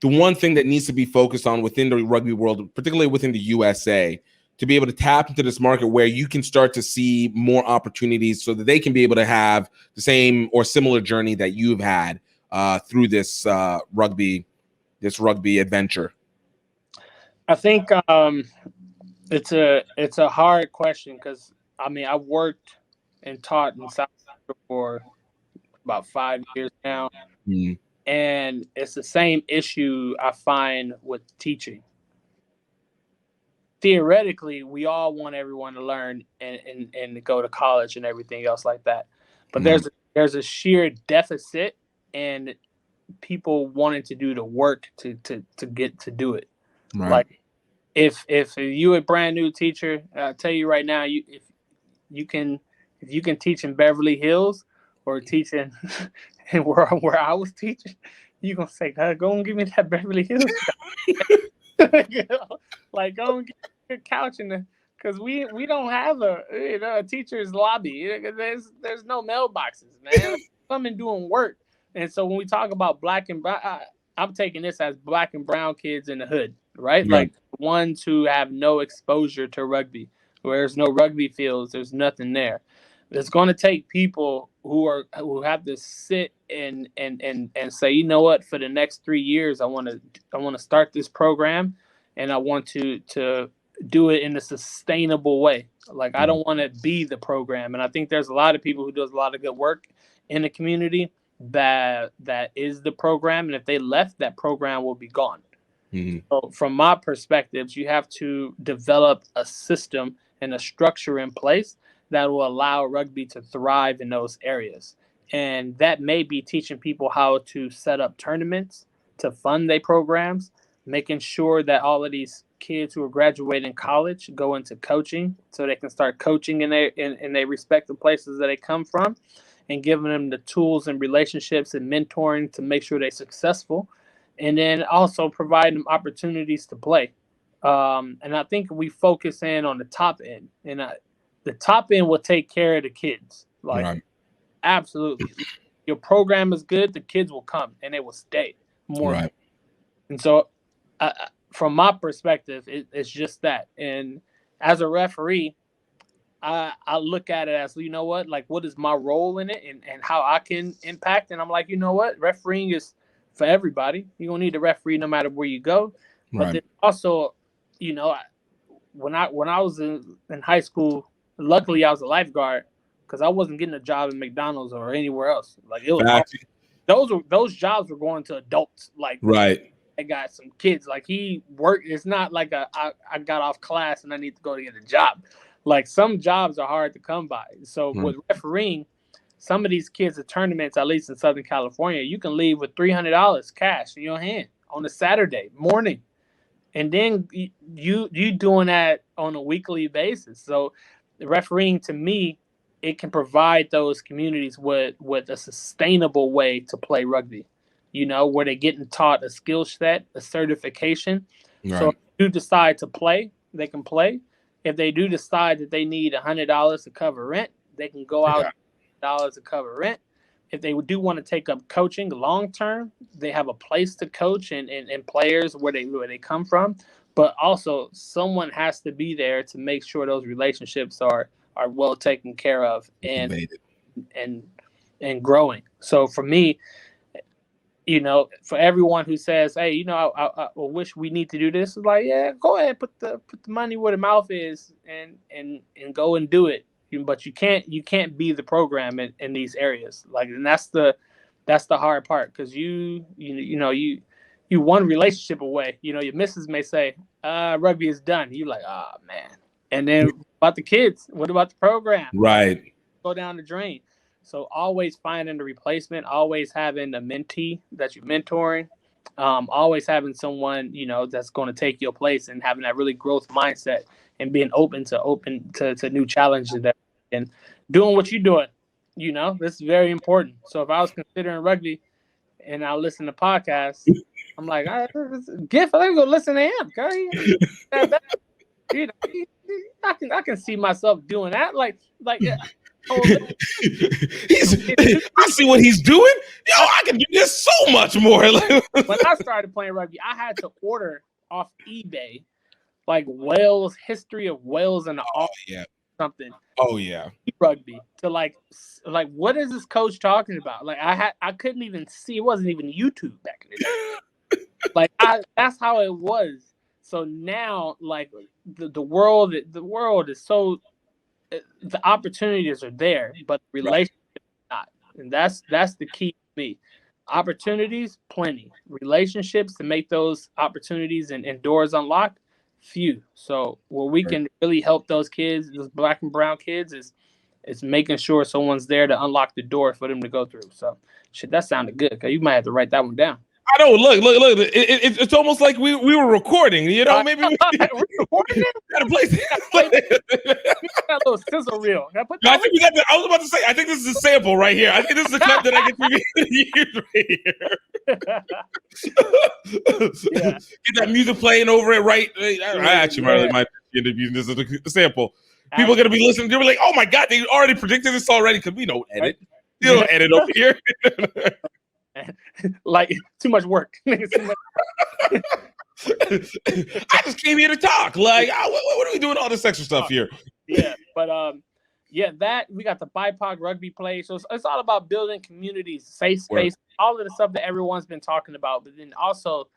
the one thing that needs to be focused on within the rugby world, particularly within the USA, to be able to tap into this market where you can start to see more opportunities so that they can be able to have the same or similar journey that you've had through this rugby adventure? I think it's a hard question, because I mean, I've worked and taught in South Africa for about 5 years now. Mm-hmm. And it's the same issue I find with teaching. Theoretically, we all want everyone to learn and to go to college and everything else like that. but there's a sheer deficit and people wanting to do the work to get to do it. Right. Like if you a brand new teacher, I'll tell you right now, if you can teach in Beverly Hills or teaching where I was teaching, you gonna say, go and give me that Beverly Hills like go and get your couch in the, because we don't have a teacher's lobby. There's no mailboxes, man. Come and doing work. And so when we talk about black and brown, I'm taking this as black and brown kids in the hood, right? Yeah. Like ones who have no exposure to rugby, where there's no rugby fields, there's nothing there. It's going to take people who have to sit and say, you know what, for the next 3 years, I want to start this program, and I want to do it in a sustainable way. Like I don't want to be the program, and I think there's a lot of people who does a lot of good work in the community that is the program, and if they left, that program will be gone. Mm-hmm. So from my perspective, you have to develop a system and a structure in place that will allow rugby to thrive in those areas. And that may be teaching people how to set up tournaments, to fund their programs, making sure that all of these kids who are graduating college go into coaching so they can start coaching in their respective places that they come from, and giving them the tools and relationships and mentoring to make sure they're successful. And then also providing them opportunities to play. And I think we focus in on the top end, and the top end will take care of the kids. Like, Right. Absolutely. Your program is good, the kids will come and they will stay more. Right. And so from my perspective, it's just that. And as a referee, I look at it as, you know what, like what is my role in it and how I can impact. And I'm like, you know what, refereeing is for everybody. You're going to need a referee no matter where you go. But Right. then also, you know, when I was in high school, luckily I was a lifeguard because I wasn't getting a job at McDonald's or anywhere else. Like it was those jobs were going to adults. Like Right. I got some kids. Like he worked. It's not like I got off class and I need to go to get a job. Like some jobs are hard to come by. So with refereeing, some of these kids at tournaments, at least in Southern California, you can leave with $300 cash in your hand on a Saturday morning. And then you doing that on a weekly basis. So the refereeing, to me, it can provide those communities with a sustainable way to play rugby, you know, where they're getting taught a skill set, a certification. Right. So if you decide to play, they can play. If they do decide that they need $100 to cover rent, they can go out $100 to cover rent. If they do want to take up coaching long term, they have a place to coach and players where they come from. But also someone has to be there to make sure those relationships are well taken care of and growing. So for me, you know, for everyone who says, hey, you know, I wish we need to do this, it's like, yeah, go ahead, put the money where the mouth is and go and do it. But you can't be the program in these areas. Like, and that's the hard part, because you one relationship away. You know, your missus may say, rugby is done. You like, oh man. And then about the kids, what about the program? Right. Go down the drain. So always finding a replacement, always having a mentee that you're mentoring, always having someone, you know, that's going to take your place, and having that really growth mindset and being open to new challenges and doing what you're doing. You know, this is very important. So if I was considering rugby and I listen to podcasts, I'm like, Giff, let me go listen to him. I can see myself doing that. Like. I see what he's doing. Yo, I can do this so much more. When I started playing rugby, I had to order off eBay, like Wales, history of Wales and something. Oh yeah. Rugby to like what is this coach talking about? Like I couldn't even see. It wasn't even YouTube back in the day. Like that's how it was. So now, like the world is so. The opportunities are there, but the relationship is not, and that's the key to me. Opportunities, plenty. Relationships to make those opportunities and doors unlock, few. So where we can really help those kids, those black and brown kids, is It's making sure someone's there to unlock the door for them to go through. So, shit, that sounded good. You might have to write that one down. I know. Look. It's almost like we were recording. You know, maybe we recording it. Got a place. That little sizzle reel. I think we got. I was about to say. I think this is a sample right here. I think this is a clip that I get to use right here. Get that music playing over it, right? I actually might end up using this as a sample. People are gonna be listening. They're like, "Oh my god, they already predicted this already." Because we don't edit. You don't edit over here. Like too much work. I just came here to talk. Like, what are we doing all this extra stuff here? Yeah, but that we got the BIPOC rugby play. So it's all about building communities, safe space, all of the stuff that everyone's been talking about. But then also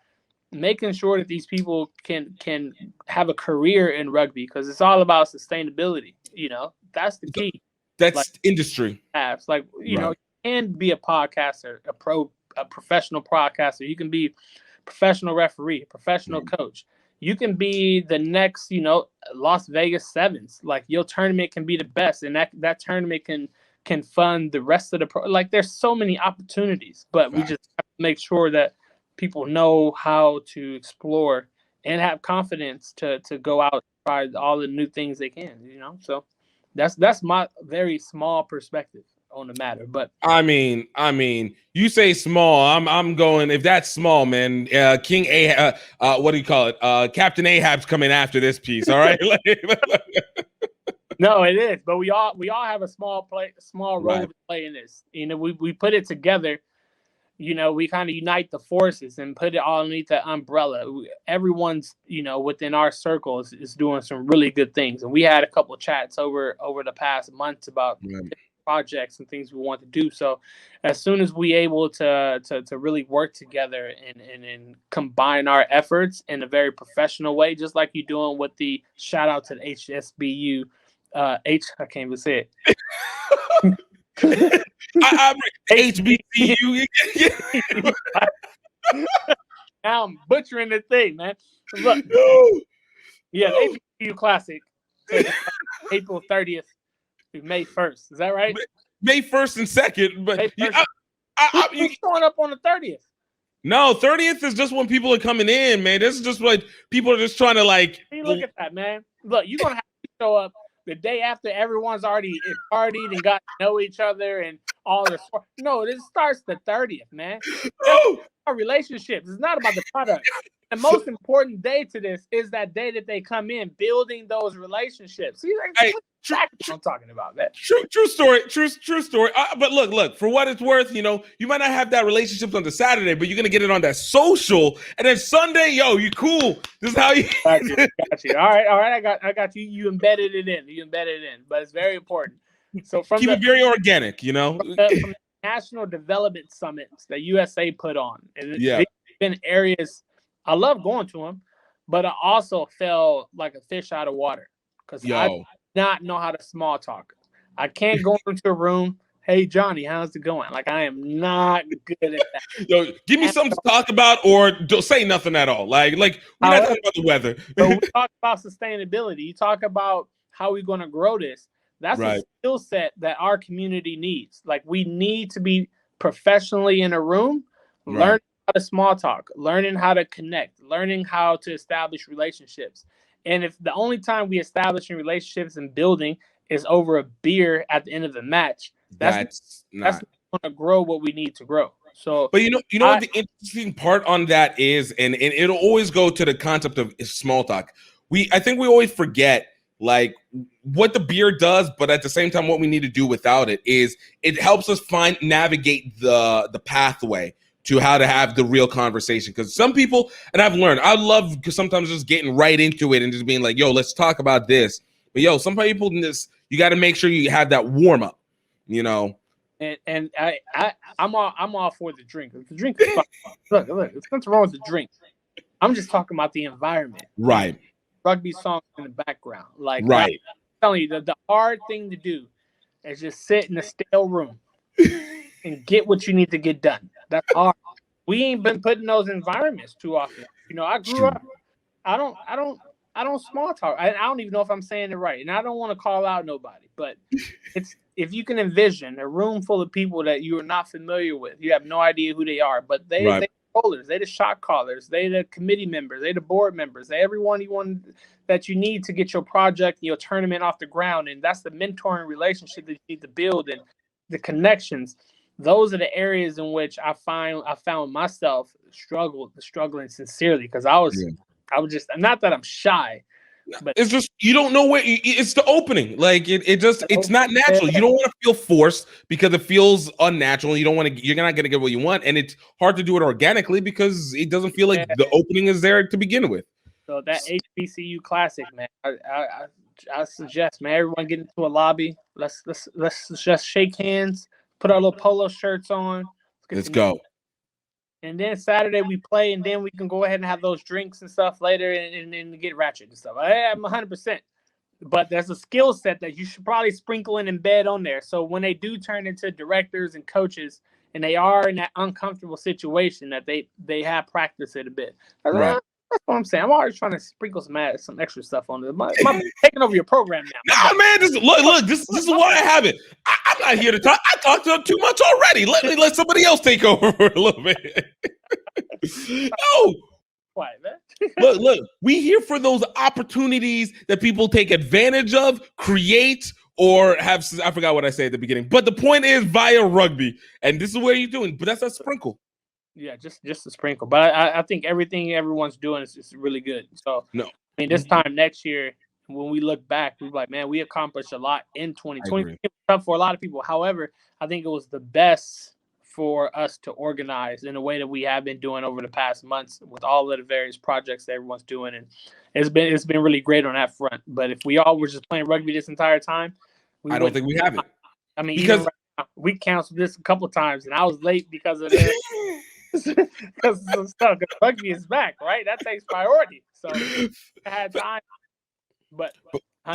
making sure that these people can have a career in rugby, because it's all about sustainability. You know, that's the key. That's industry. Like, you know, you can be a podcaster, a professional podcaster. You can be a professional referee, a professional coach. You can be the next, you know, Las Vegas Sevens. Like, your tournament can be the best, and that tournament can fund the rest of the like, there's so many opportunities, but we just have to make sure that people know how to explore and have confidence to go out and try all the new things they can, you know. So that's my very small perspective on the matter. But I mean, you say small. I'm going. If that's small, man, King Ahab. What do you call it? Captain Ahab's coming after this piece. All right. No, it is. But we all have a small role to play in this. You know, we put it together. You know, we kind of unite the forces and put it all underneath the umbrella. Everyone's, you know, within our circles is doing some really good things. And we had a couple of chats over the past months about projects and things we want to do. So as soon as we able to really work together and combine our efforts in a very professional way, just like you're doing with the shout out to the HSBU, I can't even say it. I'm HBCU. Now I'm butchering the thing, man. Look, the HBCU Classic, April 30th to May 1st. Is that right? May 1st and 2nd, but you showing up on the 30th. No, 30th is just when people are coming in, man. This is just like people are just trying to like. Hey, look at that, man. Look, you're gonna have to show up the day after everyone's already partied and got to know each other and all this. No, this starts the 30th, man. Our relationships. It's not about the product. The most important day to this is that day that they come in, building those relationships. See, like, exactly what I'm talking about, man. True story. But look, for what it's worth, you know, you might not have that relationship on the Saturday, but you're gonna get it on that social, and then Sunday, yo, you cool. This is how you. Got you. All right. I got you. You embedded it in. But it's very important. So keep it very organic, you know. From the National Development Summits that USA put on, and it's been areas. I love going to them, but I also felt like a fish out of water because I do not know how to small talk. I can't go into a room. Hey, Johnny, how's it going? Like, I am not good at that. Yo, give me something to talk about, or don't say nothing at all. Like we're not talking about the weather. But we talk about sustainability. You talk about how we're going to grow this. That's a skill set that our community needs. Like, we need to be professionally in a room, learning how to small talk, learning how to connect, learning how to establish relationships. And if the only time we establishing relationships and building is over a beer at the end of the match, that's not going to grow what we need to grow. So, but you know what the interesting part on that is, and it'll always go to the concept of small talk. I think we always forget like what the beer does, but at the same time, what we need to do without it is it helps us navigate the pathway to how to have the real conversation. Because some people, and I've learned, I love sometimes just getting right into it and just being like, yo, let's talk about this. But yo, some people, you got to make sure you have that warm up, you know. And I'm all for the drink. The drink is fun. Look, there's nothing wrong with the drink. I'm just talking about the environment. Right. Rugby songs in the background. Like, I'm telling you, the hard thing to do is just sit in a stale room and get what you need to get done. That's hard. We ain't been put in those environments too often. You know, I grew up. I don't I don't small talk. I don't even know if I'm saying it right, and I don't want to call out nobody, but it's if you can envision a room full of people that you are not familiar with, you have no idea who they are, but they controllers, they the shot callers, they the committee members, they the board members, they everyone you want that you need to get your project, your tournament off the ground, and that's the mentoring relationship that you need to build and the connections. Those are the areas in which I found myself struggling sincerely because I was just not that I'm shy, but it's just you don't know where it's the opening. Like it's not natural. You don't want to feel forced because it feels unnatural. You don't want to. You're not going to get what you want, and it's hard to do it organically because it doesn't feel like the opening is there to begin with. So that HBCU Classic, man, I suggest, man, everyone get into a lobby. Let's just shake hands, put our little polo shirts on. Let's go. And then Saturday we play, and then we can go ahead and have those drinks and stuff later and get ratchet and stuff. I'm 100%. But there's a skill set that you should probably sprinkle in and embed on there. So when they do turn into directors and coaches, and they are in that uncomfortable situation, that they have practiced it a bit. Right. That's what I'm saying. I'm always trying to sprinkle some extra stuff on it. I'm taking over your program now. Nah, man, look, this is why I have it. I'm not here to talk. I talked to too much already. Let somebody else take over for a little bit. No. Quiet, man. Look, we here for those opportunities that people take advantage of, create, or have. I forgot what I said at the beginning. But the point is via rugby. And this is where you're doing. But that's a sprinkle. Yeah, just a sprinkle. But I think everything everyone's doing is really good. So, no. I mean, this time next year, when we look back, we're like, man, we accomplished a lot in 2020. It was tough for a lot of people. However, I think it was the best for us to organize in a way that we have been doing over the past months with all of the various projects that everyone's doing. And it's been really great on that front. But if we all were just playing rugby this entire time, I don't think we have it. I mean, because we canceled this a couple of times, and I was late because of this. Because of some stuff. Because rugby is back, right? That takes priority. So I had time, but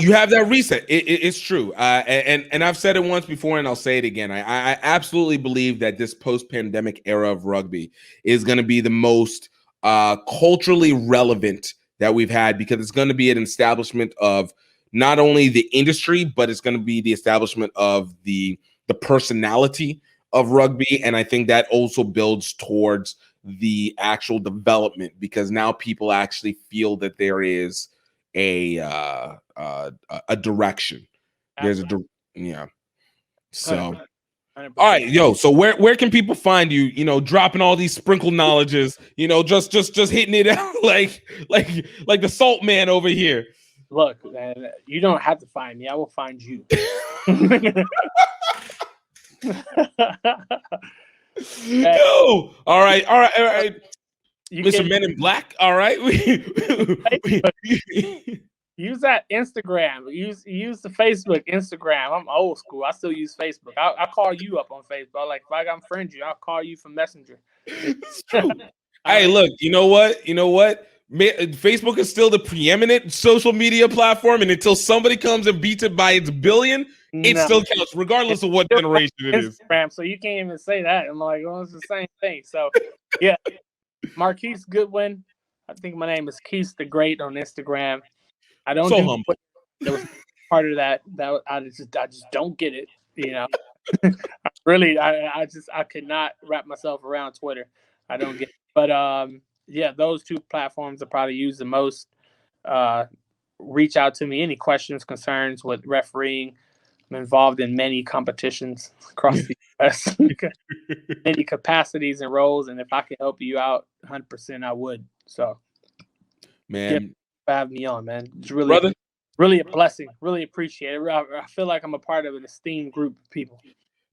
you have that reset. It's true, and I've said it once before, and I'll say it again. I absolutely believe that this post-pandemic era of rugby is going to be the most culturally relevant that we've had because it's going to be an establishment of not only the industry, but it's going to be the establishment of the personality of rugby, and I think that also builds towards the actual development because now people actually feel that there is a direction. There's yeah. So, all right, yo. So where can people find you? You know, dropping all these sprinkle knowledges. You know, just hitting it out like the salt man over here. Look, man, you don't have to find me. I will find you. Yo, all right. Mr. Men in Black. All right. Use that Instagram. Use the Facebook, Instagram. I'm old school. I still use Facebook. I'll call you up on Facebook. Like if I got friend you, I'll call you from Messenger. Hey, look. You know what? Facebook is still the preeminent social media platform, and until somebody comes and beats it by its billion, it still counts, regardless of what generation it is. Instagram, so you can't even say that. I'm like, well, it's the same thing. So, yeah, Marquise Goodwin. I think my name is Keith the Great on Instagram. I don't so do humble. There was part of that I just don't get it. You know, I could not wrap myself around Twitter. I don't get it. But yeah, those two platforms I probably use the most. Reach out to me. Any questions, concerns with refereeing. I'm involved in many competitions across the U.S. many capacities and roles. And if I can help you out 100%, I would. So, man, have me on, man. It's really a blessing. Really appreciate it. I feel like I'm a part of an esteemed group of people.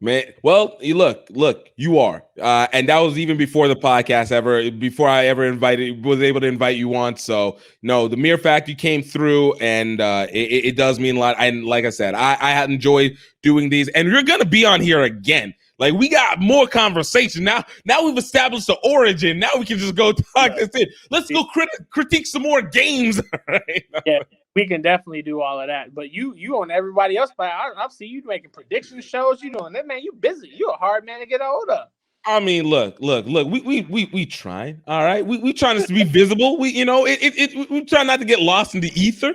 Man, well, you look, you are, and that was even before the podcast before I ever was able to invite you on. So, no, the mere fact you came through, and it does mean a lot. And like I said, I had enjoyed doing these, and you're gonna be on here again. Like we got more conversation now. Now we've established the origin. Now we can just go talk this in. Let's go critique some more games. Right? Yeah. We can definitely do all of that, but you on everybody else. But I see you making prediction shows. You doing that, man. You busy. You a hard man to get a hold of. I mean, look. We trying, all right. We trying to be visible. We try not to get lost in the ether.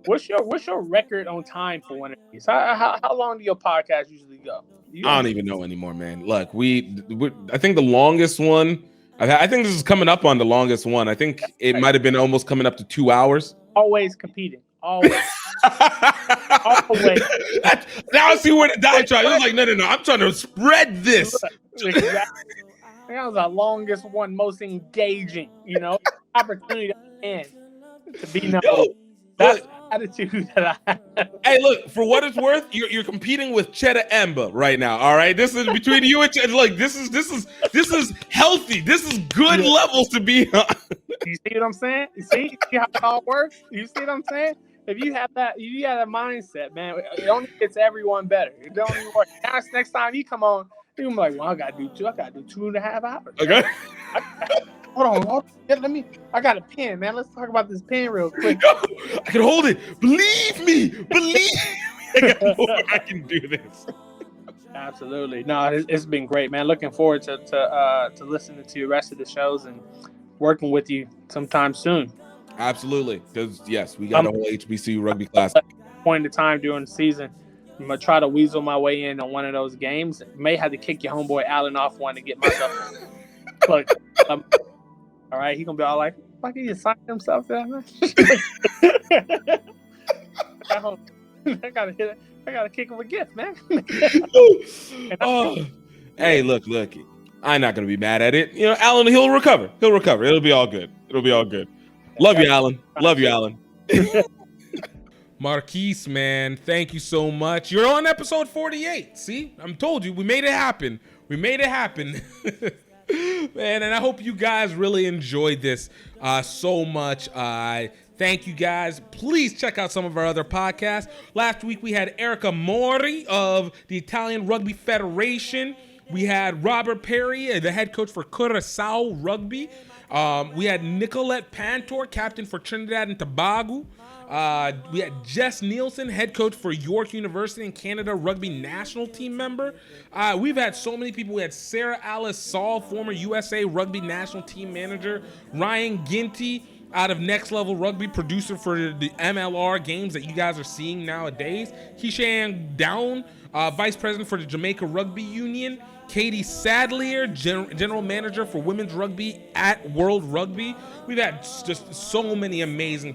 What's your record on time for one of these? How long do your podcast usually go? I don't even know anymore, man. Look, I think the longest one. I think this is coming up on the longest one. I think it might have been almost coming up to 2 hours. Always competing. Always. Always. Now I see where the diatribe. I was like, no. I'm trying to spread this. Exactly. That was the longest one, most engaging. Opportunity to end to be known. That's the attitude that I have. Hey, look, for what it's worth, you're competing with Cheddar Emba right now. All right, this is between you and Cheddar. Like this is healthy. This is good levels to be on. You see what I'm saying? You see how it all works? You see what I'm saying? If you have that mindset, man, it only gets everyone better. It don't even work. Next time you come on, you're gonna be like, well, I gotta do 2.5 hours. Okay. Hold on. I got a pen, man. Let's talk about this pen real quick. I can hold it. Believe me. I can do this. Absolutely. No, it's been great, man. Looking forward to listening to the rest of the shows and working with you sometime soon. Absolutely. Because, yes, we got a whole HBCU Rugby Classic. Point in time during the season, I'm going to try to weasel my way in on one of those games. May have to kick your homeboy Allen off one to get myself. But, all right, he's going to be all like, fuck, he just signed himself there, man. I gotta kick him a gift, man. Hey, look. I'm not gonna be mad at it. Allen, he'll recover. It'll be all good. Love you, Allen. Marquise, man, thank you so much. You're on episode 48. See, I'm told you, we made it happen. Man, and I hope you guys really enjoyed this so much. Thank you guys. Please check out some of our other podcasts. Last week we had Erica Mori of the Italian Rugby Federation. We had Robert Perry, the head coach for Curaçao Rugby. We had Nicolette Pantor, captain for Trinidad and Tobago. We had Jess Nielsen, head coach for York University and Canada Rugby national team member. We've had so many people. We had Sarah Alice Saul, former USA Rugby national team manager. Ryan Ginty, out of Next Level Rugby, producer for the MLR games that you guys are seeing nowadays. Hishan Down, vice president for the Jamaica Rugby Union. Katie Sadlier, general manager for women's rugby at World Rugby. We've had just so many amazing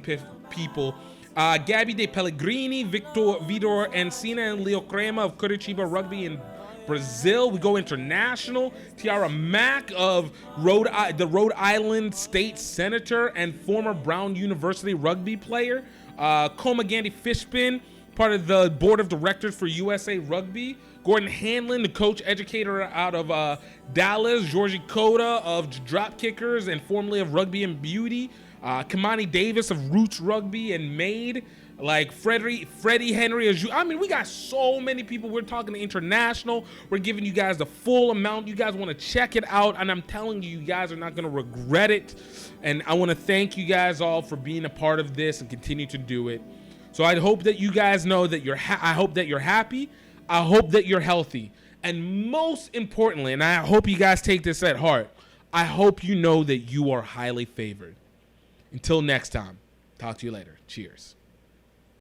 people. Gabby De Pellegrini, Vidor Encina, and Leo Crema of Curitiba Rugby in Brazil. We go international. Tiara Mack of the Rhode Island State Senator and former Brown University rugby player. Koma Gandhi Fishpin, part of the board of directors for USA Rugby. Gordon Hanlon, the coach educator out of Dallas. Georgie Coda of Drop Kickers and formerly of Rugby and Beauty. Kamani Davis of Roots Rugby and Made. Like Freddie Henry. We got so many people. We're talking international. We're giving you guys the full amount. You guys want to check it out. And I'm telling you, you guys are not going to regret it. And I want to thank you guys all for being a part of this and continue to do it. So I hope that you guys know that I hope that you're happy. I hope that you're healthy. And most importantly, and I hope you guys take this at heart, I hope you know that you are highly favored. Until next time, talk to you later. Cheers.